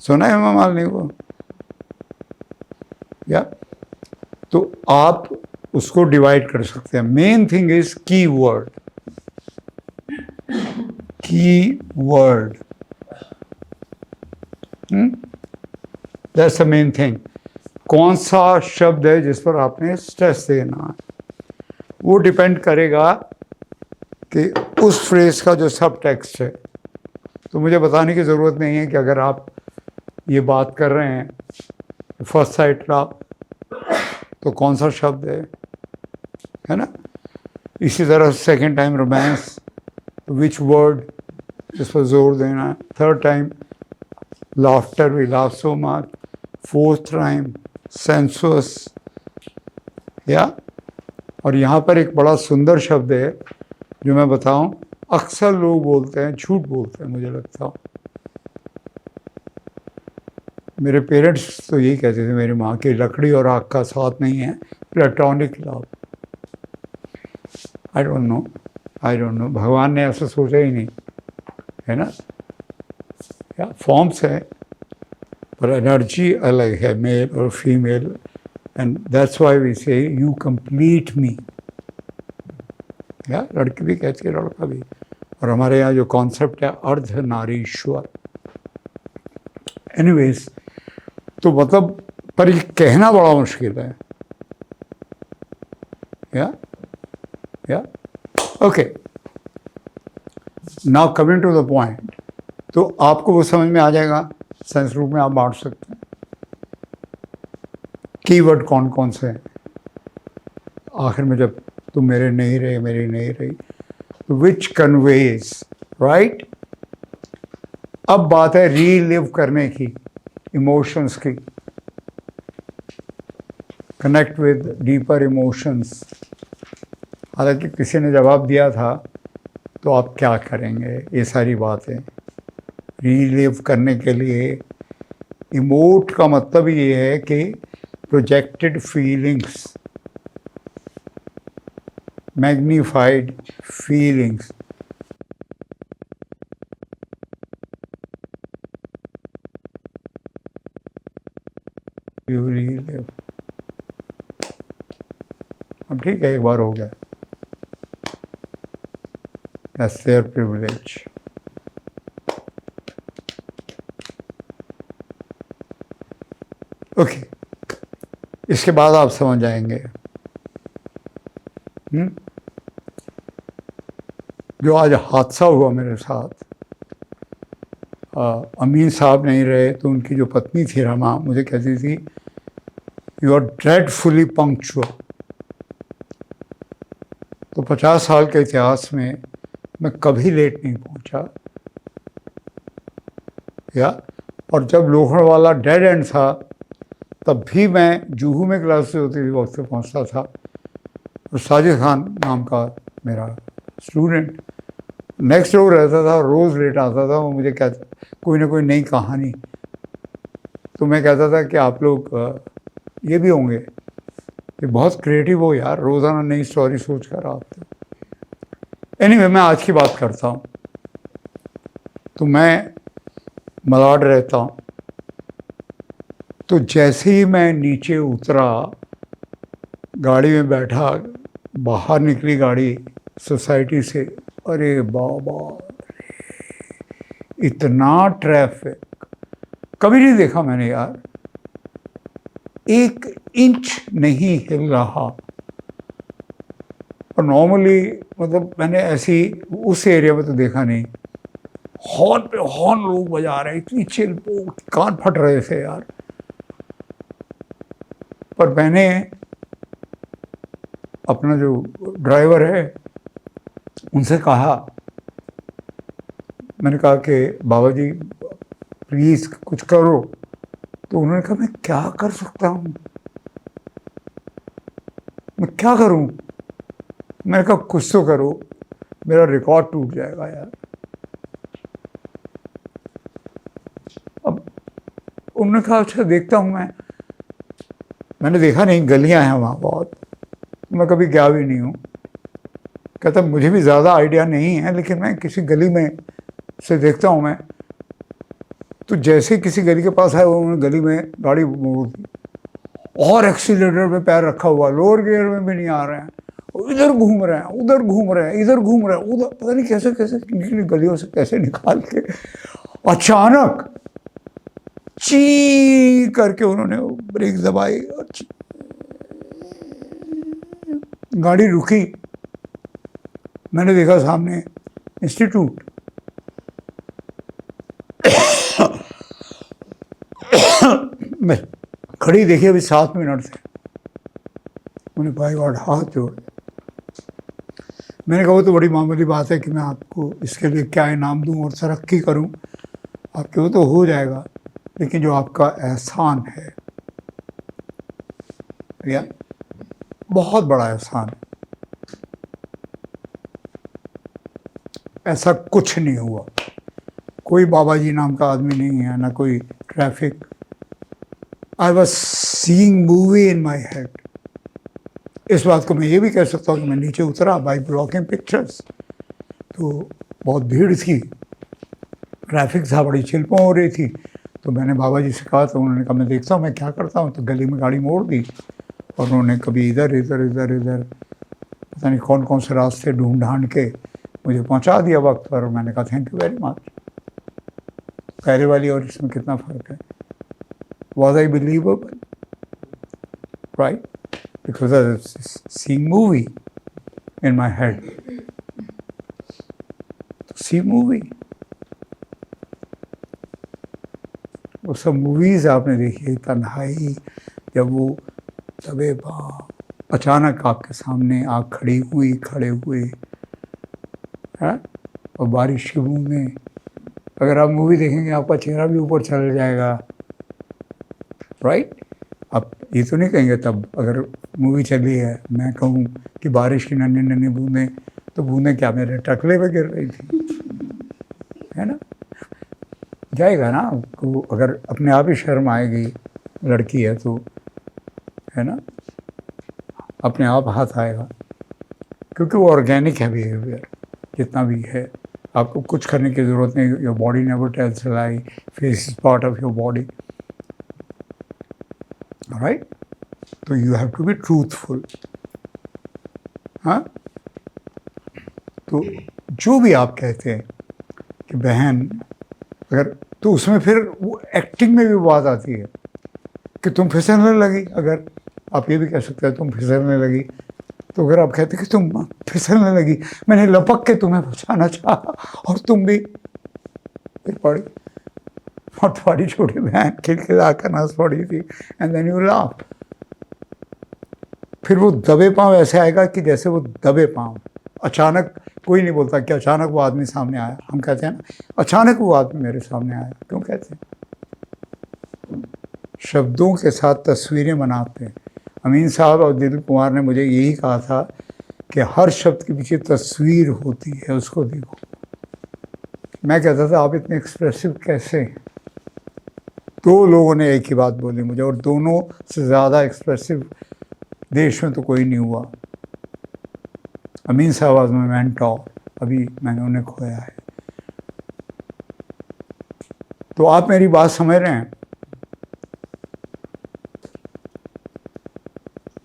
सुना है हेमा मालिनी को, या तो आप उसको डिवाइड कर सकते हैं. मेन थिंग इज की वर्ड. की word, that's the main thing. कौन सा शब्द है जिस पर आपने स्ट्रेस देना है, वो डिपेंड करेगा कि उस फ्रेज का जो सब टेक्स्ट है. तो मुझे बताने की ज़रूरत नहीं है कि अगर आप ये बात कर रहे हैं फर्स्ट साइट का, तो कौन सा शब्द है ना. इसी तरह second time romance, which word, जिस पर जोर देना है. Third time laughter, we laugh so much. Fourth time sensuous, yeah. और यहाँ पर एक बड़ा सुंदर शब्द है जो मैं बताऊं, अक्सर लोग बोलते हैं, झूठ बोलते हैं मुझे लगता है. मेरे पेरेंट्स तो यही कहते थे, मेरी माँ की, लकड़ी और आग का साथ नहीं है, platonic love. I don't know, भगवान ने ऐसा सोचा ही नहीं, है ना. या फॉर्म्स है पर एनर्जी अलग है, मेल और female. And that's why we say you complete me. या लड़की भी कहती है, लड़का भी. और हमारे यहाँ जो कॉन्सेप्ट है अर्धनारीश्वर. एनीवेज, तो मतलब पर ये कहना बड़ा मुश्किल है. Yeah okay, now coming to the point. तो आपको वो समझ में आ जाएगा. सेंस ग्रुप में आप बांट सकते हैं. कीवर्ड कौन कौन से हैं. आखिर में जब तुम मेरे नहीं रहे, मेरी नहीं रही, तो विच कन्वेज, राइट. अब बात है रीलिव करने की, इमोशंस की. Connect with deeper emotions. हालांकि किसी ने जवाब दिया था, तो आप क्या करेंगे. ये सारी बातें रीलिव करने के लिए, इमोट का मतलब ये है कि projected feelings, magnified feelings. You relive. अब ठीक है, एक बार हो गया. That's their privilege. ओके, इसके बाद आप समझ जाएंगे. जो आज हादसा हुआ मेरे साथ, अमीन साहब नहीं रहे, तो उनकी जो पत्नी थी रमा, मुझे कहती थी यू आर ड्रेडफुली पंक्चुअल. तो 50 साल के इतिहास में मैं कभी लेट नहीं पहुंचा. या और जब लोहड़वाला डेड एंड था, तब भी मैं जूहू में क्लास से होती थी, वक्त से पहुंचता था. और साजिद खान नाम का मेरा स्टूडेंट नेक्स्ट डोर रहता था, रोज़ लेट आता था. वो मुझे कहता कोई ना कोई नई कहानी. तो मैं कहता था कि आप लोग ये भी होंगे कि बहुत क्रिएटिव हो यार, रोज़ाना नई स्टोरी सोच कर आते. एनीवे मैं आज की बात करता हूँ। तो मैं मलाड रहता हूँ, तो जैसे ही मैं नीचे उतरा, गाड़ी में बैठा, बाहर निकली गाड़ी सोसाइटी से, अरे बाबा, इतना ट्रैफिक कभी नहीं देखा मैंने यार। 1 इंच नहीं हिल रहा। और नॉर्मली मतलब मैंने ऐसी उस एरिया में तो देखा नहीं। हॉर्न पे हॉर्न लोग बजा रहे, इतनी चिल, कान फट रहे थे यार। पर मैंने अपना जो ड्राइवर है उनसे कहा, मैंने कहा कि बाबा जी प्लीज़ कुछ करो। तो उन्होंने कहा मैं क्या कर सकता हूँ, मैं क्या करूँ। मैंने कहा कुछ तो करो, मेरा रिकॉर्ड टूट जाएगा यार। अब उन्होंने कहा अच्छा देखता हूँ मैंने देखा नहीं, गलियां हैं वहाँ बहुत, मैं कभी गया भी नहीं हूँ। कहता मुझे भी ज़्यादा आइडिया नहीं है, लेकिन मैं किसी गली में से देखता हूँ मैं। तो जैसे किसी गली के पास आया, उन्होंने गली में गाड़ी मोड़ दी और एक्सीलेटर पे पैर रखा हुआ, लोअर गियर में भी नहीं आ रहे हैं, इधर घूम रहे हैं, उधर घूम रहे हैं, इधर घूम रहे हैं, उधर, पता नहीं कैसे कैसे निकली गलियों से कैसे निकाल के अचानक ची करके उन्होंने ब्रेक दबाई और गाड़ी रुकी। मैंने देखा सामने इंस्टीट्यूट। मैं खड़ी देखी अभी 7 मिनट से। उन्हें भाई गॉड हाथ जोड़। मैंने कहा वो तो बड़ी मामूली बात है कि मैं आपको इसके लिए क्या इनाम दूं और तरक्की करूं, आपके वो तो हो जाएगा, लेकिन जो आपका एहसान है भैया, बहुत बड़ा एहसान है। ऐसा कुछ नहीं हुआ, कोई बाबा जी नाम का आदमी नहीं है, ना कोई traffic. I was seeing movie in my head. इस बात को मैं ये भी कह सकता हूँ कि मैं नीचे उतरा बाई ब्लॉकिंग पिक्चर्स, तो बहुत भीड़ थी, ट्रैफिक था, बड़ी चिल्पों हो रही थी। तो मैंने बाबा जी से कहा, तो उन्होंने कहा मैं देखता हूँ मैं क्या करता हूँ। तो गली में गाड़ी मोड़ दी और उन्होंने कभी इधर इधर इधर इधर पता नहीं कौन कौन से रास्ते ढूंढ ढांड के मुझे पहुँचा दिया वक्त पर। मैंने कहा थैंक यू वेरी मच। पहले वाली और इसमें कितना फ़र्क है। Was I believable? Right? Because I was seeing movie in my head. See movie. वो सब मूवीज़ आपने देखी, तन्हाई, जब वो दबे पा अचानक आपके सामने आग खड़े हुए हैं, और बारिश की बूंदें। अगर आप मूवी देखेंगे आपका चेहरा भी ऊपर चला जाएगा, राइट? आप ये तो नहीं कहेंगे तब, अगर मूवी चली है, मैं कहूँ कि बारिश की नन्ही नन्ही बूंदें, तो बूंदें क्या मेरे टकले पे गिर रही थी, है ना? जाएगा ना आपको, अगर अपने आप ही शर्म आएगी, लड़की है तो, है ना, अपने आप हाथ आएगा, क्योंकि वो ऑर्गेनिक है बिहेवियर जितना भी है। आपको कुछ करने की ज़रूरत नहीं। Your body never tells lie, face is part of your body, right? तो you have to be truthful. हाँ, तो जो भी आप कहते हैं कि बहन, अगर, तो उसमें फिर वो एक्टिंग में भी बात आती है कि तुम फिसलने लगी। अगर आप ये भी कह सकते हैं तुम फिसलने लगी, तो अगर आप कहते कि तुम फिसलने लगी, मैंने लपक के तुम्हें बचाना चाहा और तुम भी फिर पड़ी, और तुम्हारी छोटी बहन खिलखिला कर हंस पड़ी थी, एंड देन यू लाफ। फिर वो दबे पाँव ऐसे आएगा कि जैसे वो दबे पाँव अचानक, कोई नहीं बोलता कि अचानक वो आदमी सामने आया। हम कहते हैं ना, अचानक वो आदमी मेरे सामने आया। क्यों कहते हैं? शब्दों के साथ तस्वीरें बनाते हैं। अमीन साहब और दिलीप कुमार ने मुझे यही कहा था कि हर शब्द के पीछे तस्वीर होती है, उसको देखो। मैं कहता था आप इतने एक्सप्रेसिव कैसे हैं? 2 लोगों ने एक ही बात बोली मुझे, और दोनों से ज़्यादा एक्सप्रेसिव देश में तो कोई नहीं हुआ। अमीन साहब वाज माय मेंटोर, अभी मैंने उन्हें खोया है। तो आप मेरी बात समझ रहे हैं?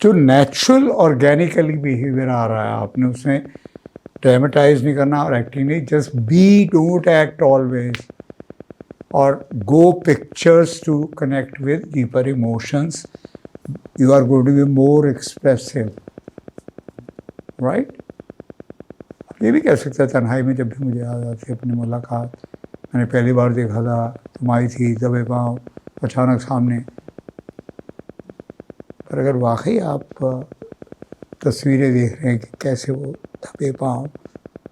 जो नेचुरल ऑर्गेनिकली बिहेवियर आ रहा है, आपने उसमें ड्रामेटाइज नहीं करना और एक्टिंग नहीं, just be, don't act always, और go pictures to connect with deeper emotions, you are going to be more expressive, right? ये भी कह सकते हैं, तन्हाई में जब भी मुझे याद आती है अपनी मुलाकात, मैंने पहली बार देखा था, तुम आई थी दबे पाँव अचानक सामने। पर अगर वाकई आप तस्वीरें देख रहे हैं कि कैसे वो दबे पाँव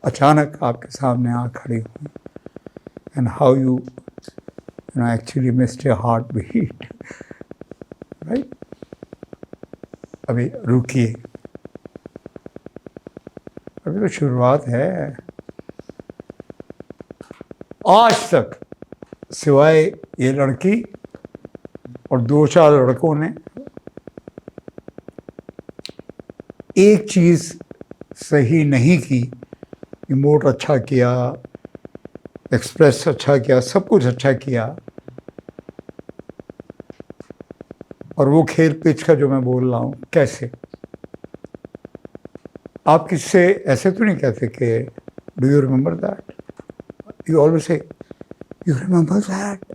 अचानक आपके सामने आ खड़ी हुई, and how you know actually missed your heart beat, right? अभी रुकिए, अभी तो शुरुआत है। आज तक सिवाय ये लड़की और 2-4 लड़कों ने एक चीज़ सही नहीं की, इमोट अच्छा किया, एक्सप्रेस अच्छा किया, सब कुछ अच्छा किया, और वो खेल पिच का जो मैं बोल रहा हूँ, कैसे आप किससे ऐसे तो नहीं कहते कि do you remember that, you always say you remember that,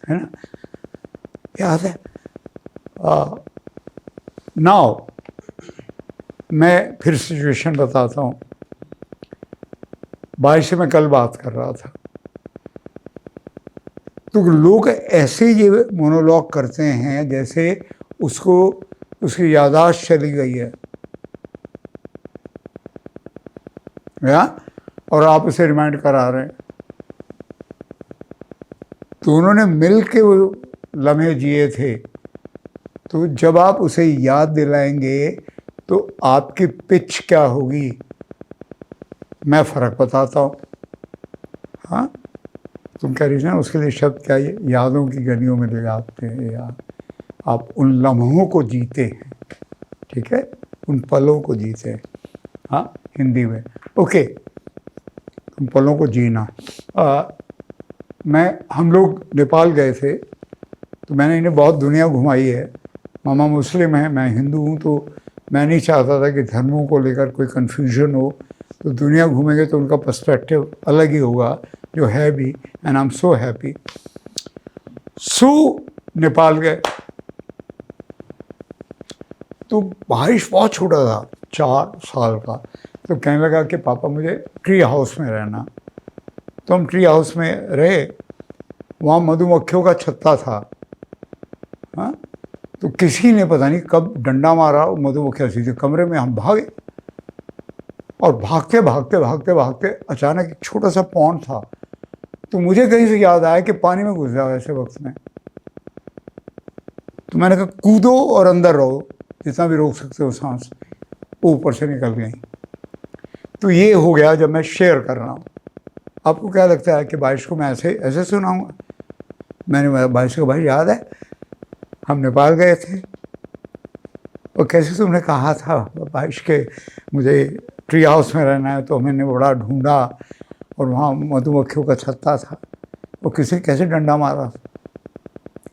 है ना, याद है? नाउ मैं फिर सिचुएशन बताता हूँ। बारिश से मैं कल बात कर रहा था, तो लोग ऐसे ये मोनोलॉग करते हैं जैसे उसको उसकी याददाश्त चली गई है, या और आप उसे रिमाइंड करा रहे हैं। तो उन्होंने मिल के वो लम्हे जिए थे, तो जब आप उसे याद दिलाएंगे तो आपकी पिच क्या होगी, मैं फ़र्क बताता हूँ। हाँ, तुम कह रही ना उसके लिए शब्द क्या, ये यादों की गलियों में ले जाते हैं यार, आप उन लम्हों को जीते हैं, ठीक है, उन पलों को जीते हैं। हाँ, हिंदी में ओके, उन पलों को जीना। हम लोग नेपाल गए थे, तो मैंने इन्हें बहुत दुनिया घुमाई है। मामा मुस्लिम है, मैं हिंदू हूँ, तो मैं नहीं चाहता था कि धर्मों को लेकर कोई कन्फ्यूजन हो, तो दुनिया घूमेंगे तो उनका पर्सपेक्टिव अलग ही होगा, जो है भी, and I am so happy. So Nepal गए, तो बारिश बहुत छोटा था, 4 साल का, तो कहने लगा कि पापा मुझे ट्री हाउस में रहना। तो हम ट्री हाउस में रहे, वहाँ मधुमक्खियों का छत्ता था। हाँ, तो किसी ने पता नहीं कब डंडा मारा, मधुमक्खियाँ सीधे कमरे में, हम भागे, और भागते भागते भागते भागते अचानक एक छोटा सा पॉन्ड था, तो मुझे कहीं से याद आया कि पानी में घुस जाओ ऐसे वक्त में। तो मैंने कहा कूदो और अंदर रहो, जितना भी रोक सकते हो सांस, वो ऊपर से निकल गई। तो ये हो गया जब मैं शेयर कर रहा हूँ। आपको क्या लगता है कि बारिश को मैं ऐसे ऐसे सुनाऊंगा? मैंने बारिश को, भाई याद है हम नेपाल गए थे, और कैसे तुमने कहा था बारिश के मुझे ट्री हाउस में रहना है, तो मैंने बड़ा ढूंढा, और वहाँ मधुमक्खियों का छत्ता था, और किसी कैसे डंडा मारा,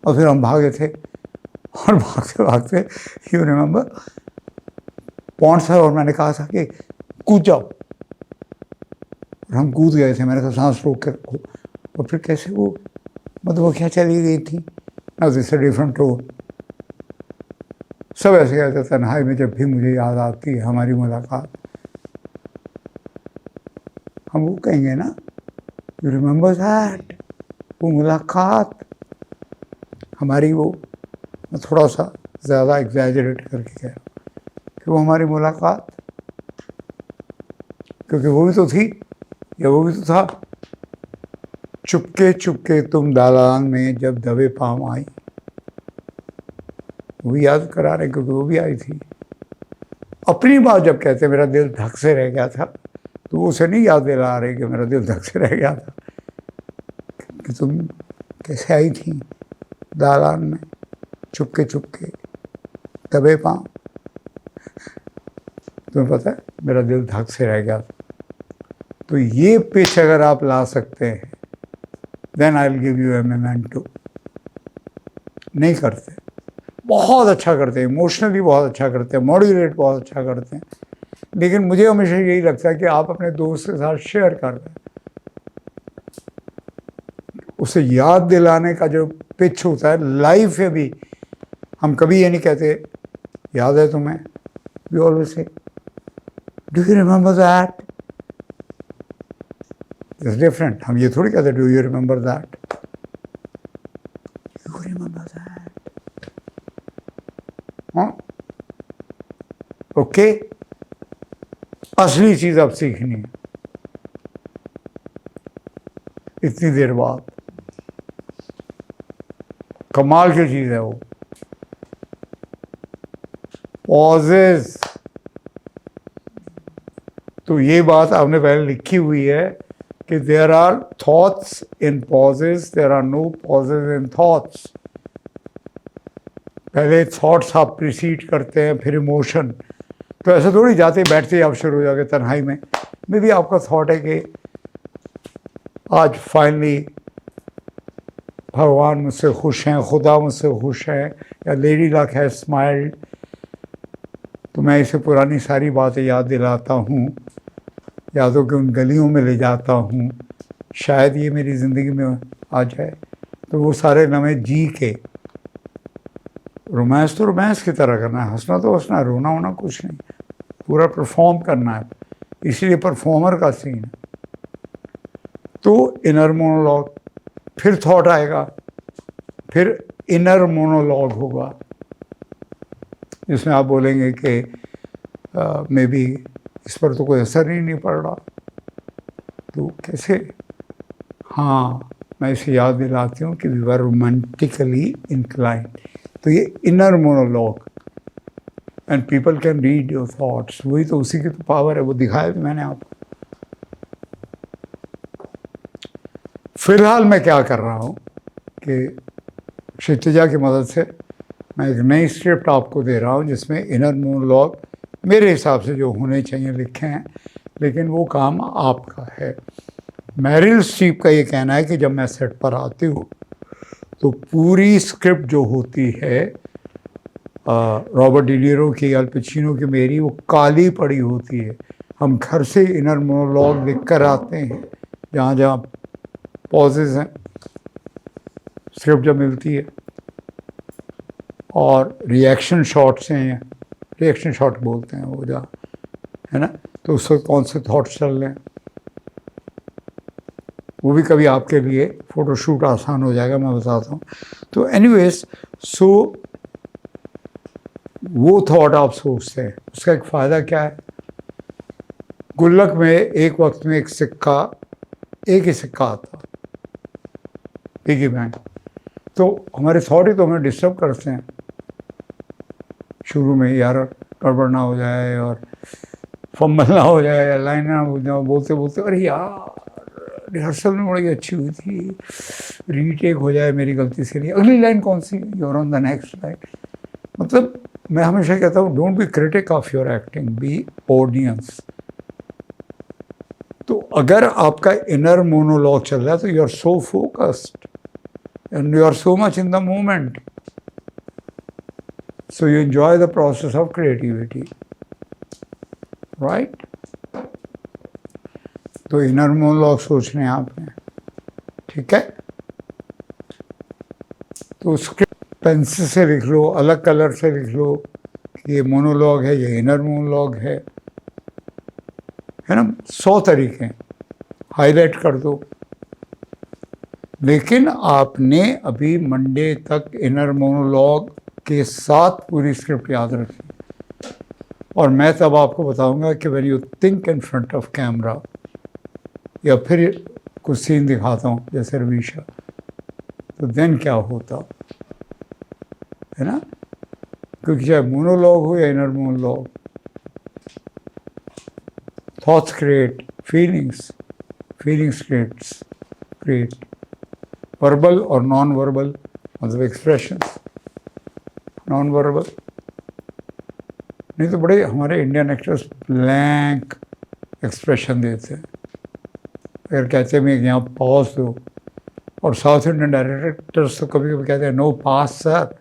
और फिर हम भागे थे, और भागते भागते यू रिमेंबर पॉन्ड था, और मैंने कहा था कि कूद जाओ, और हम कूद गए थे। मैंने कहा सांस रोक के रखो, और फिर कैसे वो मधुमक्खियाँ चली गई थी। Now this a different tone. सब ऐसे कहते, तन्हाई में जब भी मुझे याद आती है हमारी मुलाकात, हम वो कहेंगे ना, यू रिमेंबर दैट, वो मुलाकात हमारी, वो मैं थोड़ा सा ज़्यादा एग्जैजरेट करके कह रहा हूँ कि वो हमारी मुलाकात, क्योंकि वो भी तो थी, या वो भी तो था। चुपके चुपके तुम दालान में जब दबे पाँव आई, वो भी याद करा रहे, क्योंकि वो भी आई थी। अपनी बात जब कहते मेरा दिल धक से रह गया था, तो वो उसे नहीं याद दिला रहे कि मेरा दिल धक से रह गया था, कि तुम कैसे आई थी दालान में चुपके चुपके दबे पाँव। तुम्हें पता है मेरा दिल धक से रह गया था। तो ये पिच अगर आप ला सकते हैं, then I will give you a memento. नहीं करते, बहुत अच्छा करते हैं, इमोशनली बहुत अच्छा करते हैं, मॉड्यूलेट बहुत अच्छा करते हैं, लेकिन मुझे हमेशा यही लगता है कि आप अपने दोस्त के साथ शेयर कर रहे हैं, उसे याद दिलाने का जो पिच होता है लाइफ में भी, हम कभी ये नहीं कहते याद है तुम्हें, we always say do you remember that, it's different. हम ये थोड़ी कहते do you remember that, you remember that. हाँ, ओके, असली चीज अब सीखनी है इतनी देर बाद, कमाल की चीज है वो, पॉजेस। तो ये बात आपने पहले लिखी हुई है कि there are thoughts in pauses, there are no pauses in thoughts. पहले थॉट्स आप प्रिसीड करते हैं, फिर इमोशन। तो ऐसे थोड़ी जाते बैठते ही आप शुरू हो जाओगे तन्हाई में। मे भी आपका थॉट है कि आज फाइनली भगवान मुझसे खुश हैं, खुदा मुझसे खुश है, या लेडी लक है स्माइल्ड, तो मैं इसे पुरानी सारी बातें याद दिलाता हूँ, यादों के उन गलियों में ले जाता हूँ, शायद ये मेरी ज़िंदगी में आ जाए। तो वो सारे लम्हे जी के, रोमांस तो रोमांस की तरह करना है, हंसना तो हंसना है, रोना होना कुछ नहीं, पूरा परफॉर्म करना है, इसलिए परफॉर्मर का सीन है। तो इनर मोनोलॉग, फिर थॉट आएगा, फिर इनर मोनोलॉग होगा जिसमें आप बोलेंगे कि मे बी इस पर तो कोई असर ही नहीं पड़ रहा, तो कैसे, हाँ मैं इसे याद दिलाती हूँ कि वी वर रोमांटिकली इंक्लाइंड। तो ये inner monologue, and people can read your thoughts, वही तो उसी की तो पावर है, वो दिखाया भी मैंने आपको। फिलहाल मैं क्या कर रहा हूँ कि क्षितिजा की मदद से मैं एक नई स्क्रिप्ट आपको दे रहा हूँ जिसमें इनर मोनोलॉग मेरे हिसाब से जो होने चाहिए लिखे हैं, लेकिन वो काम आपका है। मैरिल स्ट्रीप का ये कहना है कि जब मैं सेट पर आती हूँ तो पूरी स्क्रिप्ट जो होती है रॉबर्ट डिनीरो की, अल पचिनो की, मेरी, वो काली पड़ी होती है। हम घर से इनर मोनोलॉग लिख कर आते हैं, जहाँ जहाँ पॉजेज हैं, स्क्रिप्ट जब मिलती है, और रिएक्शन शॉट्स हैं, रिएक्शन शॉट बोलते हैं वो, जहाँ है ना, तो उस वक्त कौन से थॉट्स चल रहे हैं, वो भी कभी आपके लिए फ़ोटोशूट आसान हो जाएगा, मैं बताता हूँ। तो एनीवेज, सो वो थॉट आप सोचते हैं, उसका एक फ़ायदा क्या है। गुल्लक में एक वक्त में एक सिक्का, एक ही सिक्का आता, पिगी बैंक। तो हमारे थॉट ही तो हमें डिस्टर्ब करते हैं शुरू में, यार गड़बड़ ना हो जाए और फंबल ना हो जाए, या लाइन ना हो जाए, बोलते बोलते अरे यार रिहर्सल में बड़ी अच्छी हुई थी, रीटेक हो जाए मेरी गलती से, नहीं अगली लाइन कौन सी, you're on the next line. मतलब मैं हमेशा कहता हूँ don't be critic of your acting, be audience. तो अगर आपका इनर मोनोलॉग चल रहा है तो you are so focused and you are so much in the moment, so you enjoy the process of creativity, right? तो इनर मोनोलॉग सोचने आपने, ठीक है। तो स्क्रिप्ट पेंसिल से लिख लो, अलग कलर से लिख लो, ये मोनोलॉग है, ये इनर मोनोलॉग है ना, 100 तरीके हैं, हाईलाइट कर दो। लेकिन आपने अभी मंडे तक इनर मोनोलॉग के साथ पूरी स्क्रिप्ट याद रखी, और मैं तब आपको बताऊंगा कि when you think in front of camera, या फिर कुछ सीन दिखाता हूँ जैसे रवीशा, तो देन क्या होता है ना, क्योंकि चाहे मोनोलॉग हो या inner monologue, thoughts create feelings, feelings create verbal और नॉन वर्बल, मतलब एक्सप्रेशंस, नॉन वर्बल। नहीं तो बड़े हमारे इंडियन एक्टर्स ब्लैंक एक्सप्रेशन देते हैं, अगर कहते हैं मैं यहाँ पॉज दो, और साउथ इंडियन डायरेक्टर्स तो कभी कभी कहते हैं नो पास सर,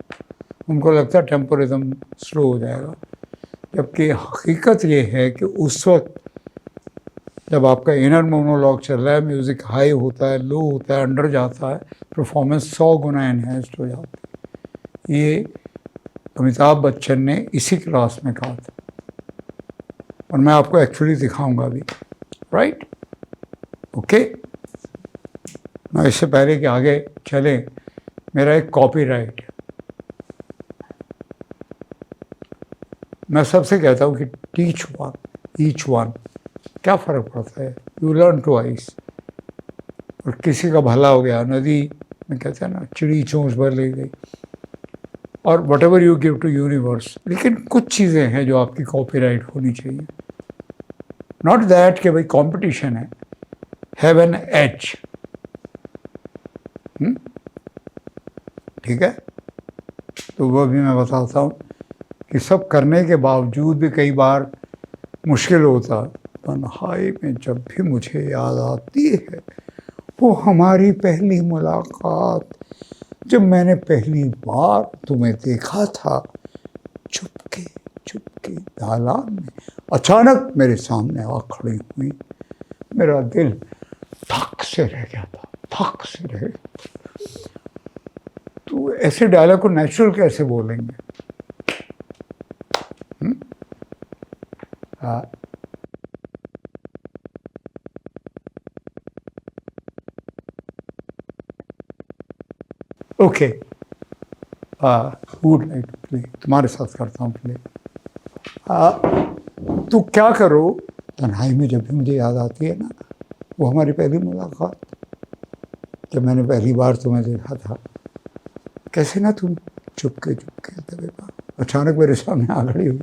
उनको लगता है टेम्पो एकदम स्लो हो जाएगा। जबकि हकीकत ये है कि उस वक्त जब आपका इनर मोनोलॉग चल रहा है, म्यूज़िक हाई होता है, लो होता है, अंडर जाता है, परफॉर्मेंस 100 गुना एनहेंस्ड हो जाती है। ये अमिताभ बच्चन ने इसी क्लास में कहा था, और मैं आपको एक्चुअली दिखाऊंगा अभी, राइट? ओके। मैं इससे पहले कि आगे चले, मेरा एक कॉपीराइट है। मैं सबसे कहता हूँ कि टीच वन ईच वन, क्या फ़र्क पड़ता है, यू लर्न ट्वाइस। और किसी का भला हो गया, नदी में कहते हैं ना चिड़ी चोंच भर ले गई, और whatever you give to universe. लेकिन कुछ चीज़ें हैं जो आपकी कॉपीराइट होनी चाहिए, नॉट दैट कि भाई कंपटीशन है, हैव एन एज। ठीक है, तो वो भी मैं बताता हूँ कि सब करने के बावजूद भी कई बार मुश्किल होता। तन्हाई में जब भी मुझे याद आती है वो हमारी पहली मुलाकात, जब मैंने पहली बार तुम्हें देखा था, चुपके चुपके दालान में अचानक मेरे सामने आ खड़ी हुई। मेरा दिल धक से रह गया था, धक से रह गया। तो ऐसे डायलॉग को नेचुरल कैसे बोलेंगे? Okay, would like to play, तुम्हारे साथ करता हूँ प्ले। तो क्या करो, तन्हाई में जब भी मुझे याद आती है ना, वो हमारी पहली मुलाकात, जब मैंने पहली बार तुम्हें देखा था, कैसे ना तुम चुपके चुपके दबे पर अचानक मेरे सामने आ खड़ी हुई।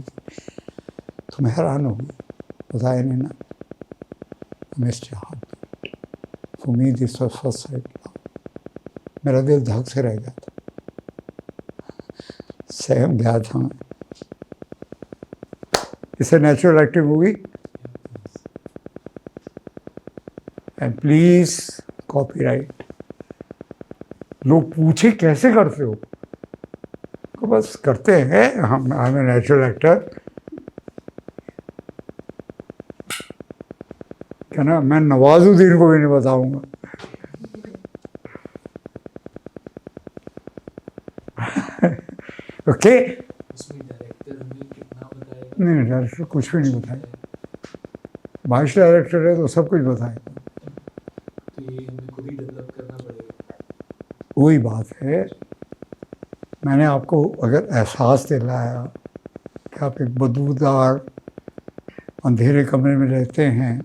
तुम हैरान हो गई, बताया नहीं ना, mister heart, for me this was first sight love. मेरा दिल धक से रह गया था, सहम गया था मैं। इसे नेचुरल एक्टिंग होगी। And please copyright. लोग पूछे कैसे करते हो, तो बस करते हैं, हम I am a natural actor. क्या ना, मैं नवाजुद्दीन को भी नहीं बताऊंगा। ओके, उसमें डायरेक्टर हमें कितना बताएगा? नहीं डायरेक्टर कुछ भी नहीं बताएगा, वाइस डायरेक्टर है तो सब कुछ बताएगा। तो ये हमें खुद ही डेवलप करना पड़ेगा। वही बात है, मैंने आपको अगर एहसास दिलाया कि आप एक बदबूदार अंधेरे कमरे में रहते हैं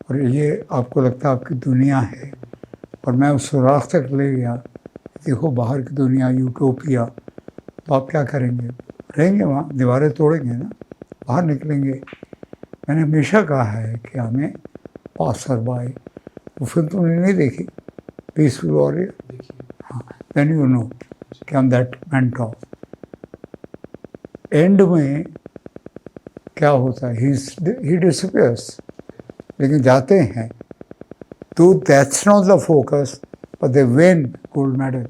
और ये आपको लगता है आपकी दुनिया है, और मैं उस सुराख तक ले गया, देखो बाहर की दुनिया यूटोपिया, तो आप क्या करेंगे? रहेंगे वहाँ, दीवारें तोड़ेंगे ना, बाहर निकलेंगे। मैंने हमेशा कहा है कि हमें पासर बाय, वो फिल्म तुमने नहीं देखी, पीसफुल वॉरियर? देखिए, हाँ, देन यू नो कि हम दैट मेंटॉर। एंड में क्या होता है, ही डिसअपियर्स, लेकिन जाते हैं तो that's not the focus, but they win gold medal.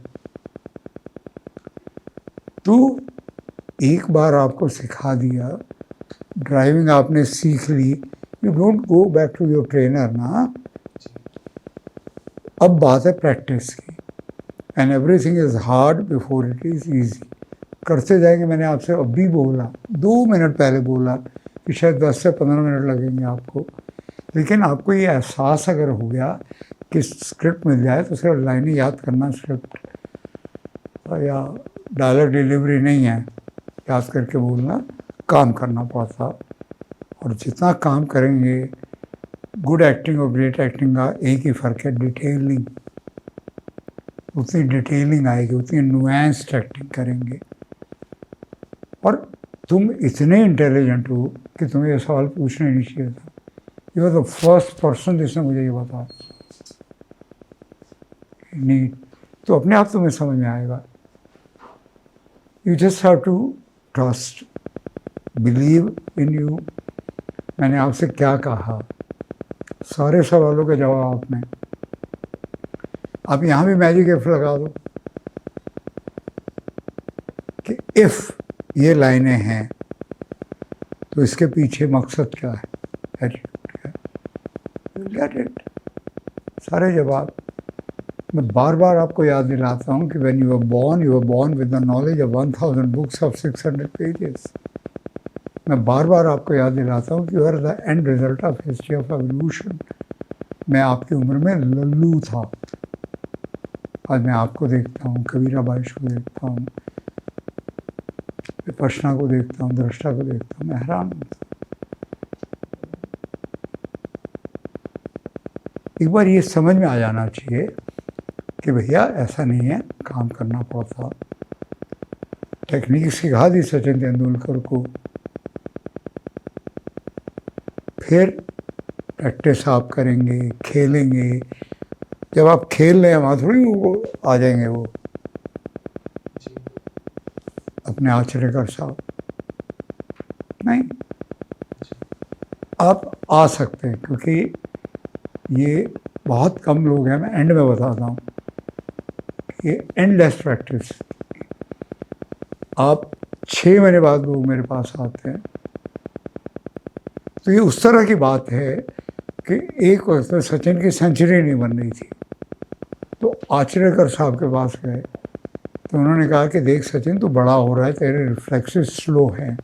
तो एक बार आपको सिखा दिया, ड्राइविंग आपने सीख ली, you don't go back to your trainer ना। अब बात है प्रैक्टिस की, and everything is hard before it is easy. करते जाएंगे। मैंने आपसे अभी बोला, 2 मिनट पहले बोला कि शायद 10 से 15 मिनट लगेंगे आपको, लेकिन आपको ये एहसास अगर हो गया कि स्क्रिप्ट मिल जाए तो सिर्फ लाइनें याद करना, स्क्रिप्ट या डायलॉग डिलीवरी नहीं है, याद करके बोलना, काम करना पड़ता। और जितना काम करेंगे, गुड एक्टिंग और ग्रेट एक्टिंग का एक ही फ़र्क है, डिटेलिंग। उतनी डिटेलिंग आएगी, उतनी नुएंस्ड एक्टिंग करेंगे। और तुम इतने इंटेलिजेंट हो कि तुम्हें ये सवाल पूछना ही नहीं चाहिए था। You are the first person जिसने मुझे ये बताया। नहीं तो अपने आप तुम्हें समझ में आएगा। You just have to trust, believe in you. मैंने आपसे क्या कहा, सारे सवालों के जवाब आपने। आप यहाँ भी मैजिक इफ लगा दो कि इफ ये लाइनें हैं तो इसके पीछे मकसद क्या है, एटीट्यूड क्या है, गेट इट, सारे जवाब। मैं बार बार आपको याद दिलाता हूँ कि when you were born with the knowledge of 1000 books of 600 pages. मैं बार बार आपको याद दिलाता हूँ कि you are the end result of history of evolution. मैं आपकी उम्र में लल्लू था, आज मैं आपको देखता हूँ, कबीरा बाईश को देखता हूँ, विपश्यना को देखता हूँ, दृष्टा को देखता हूँ, मैं हैरान होता हूँ। एक बार ये समझ में आ जाना चाहिए कि भैया ऐसा नहीं है, काम करना पड़ता। टेक्निक सिखा दी सचिन तेंदुलकर को, फिर प्रैक्टिस आप करेंगे, खेलेंगे। जब आप खेल रहे हैं वहाँ थोड़ी वो आ जाएंगे, वो अपने आचरेकर साहब नहीं, आप आ सकते हैं, क्योंकि ये बहुत कम लोग हैं। मैं एंड में बताता हूँ, ये एंडलेस प्रैक्टिस। आप 6 महीने बाद लोग मेरे पास आते हैं, तो ये उस तरह की बात है कि एक वक्त में सचिन की सेंचुरी नहीं बन रही थी, तो आचरेकर साहब के पास गए, तो उन्होंने कहा कि देख सचिन, तू बड़ा हो रहा है, तेरे रिफ्लेक्सेस स्लो हैं,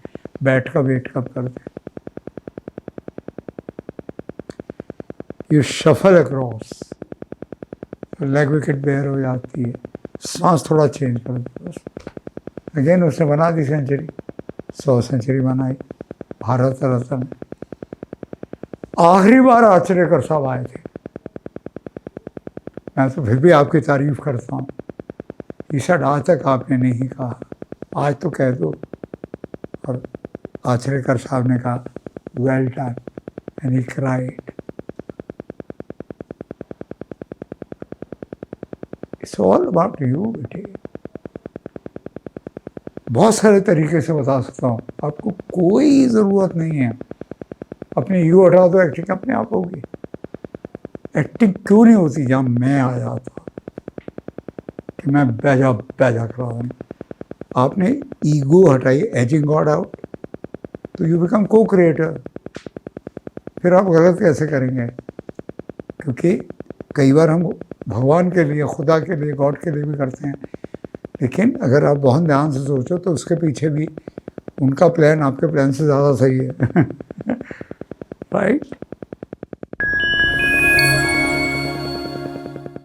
बैट का वेट कब कर दे। You shuffle across, leg wicket bare हो जाती है, सांस थोड़ा चेंज कर दे बस। अगेन उसने बना दी सेंचुरी, 100 सेंचुरी बनाई, भारत रत्न। आखिरी बार आचरेकर साहब आए थे, मैं तो फिर भी आपकी तारीफ करता हूँ। ईशा आज तक आपने नहीं कहा, आज तो कह दो। और आचरेकर साहब ने कहा well done, and he cried. It's all about you बेटे। बहुत सारे तरीके से बता सकता हूँ, आपको कोई ज़रूरत नहीं है। अपने यू हटा दो, एक्टिंग अपने आप होगी। एक्टिंग क्यों नहीं होती जहाँ मैं आ जाता कि मैं बैजा करा दूँ। आपने ईगो हटाई, एजिंग गॉड आउट, तो यू बिकम को क्रिएटर। फिर आप गलत कैसे करेंगे? क्योंकि कई बार हम भगवान के लिए, खुदा के लिए, गॉड के लिए भी करते हैं, लेकिन अगर आप बहुत ध्यान से सोचो तो उसके पीछे भी उनका प्लान आपके प्लान से ज़्यादा सही है। राइट?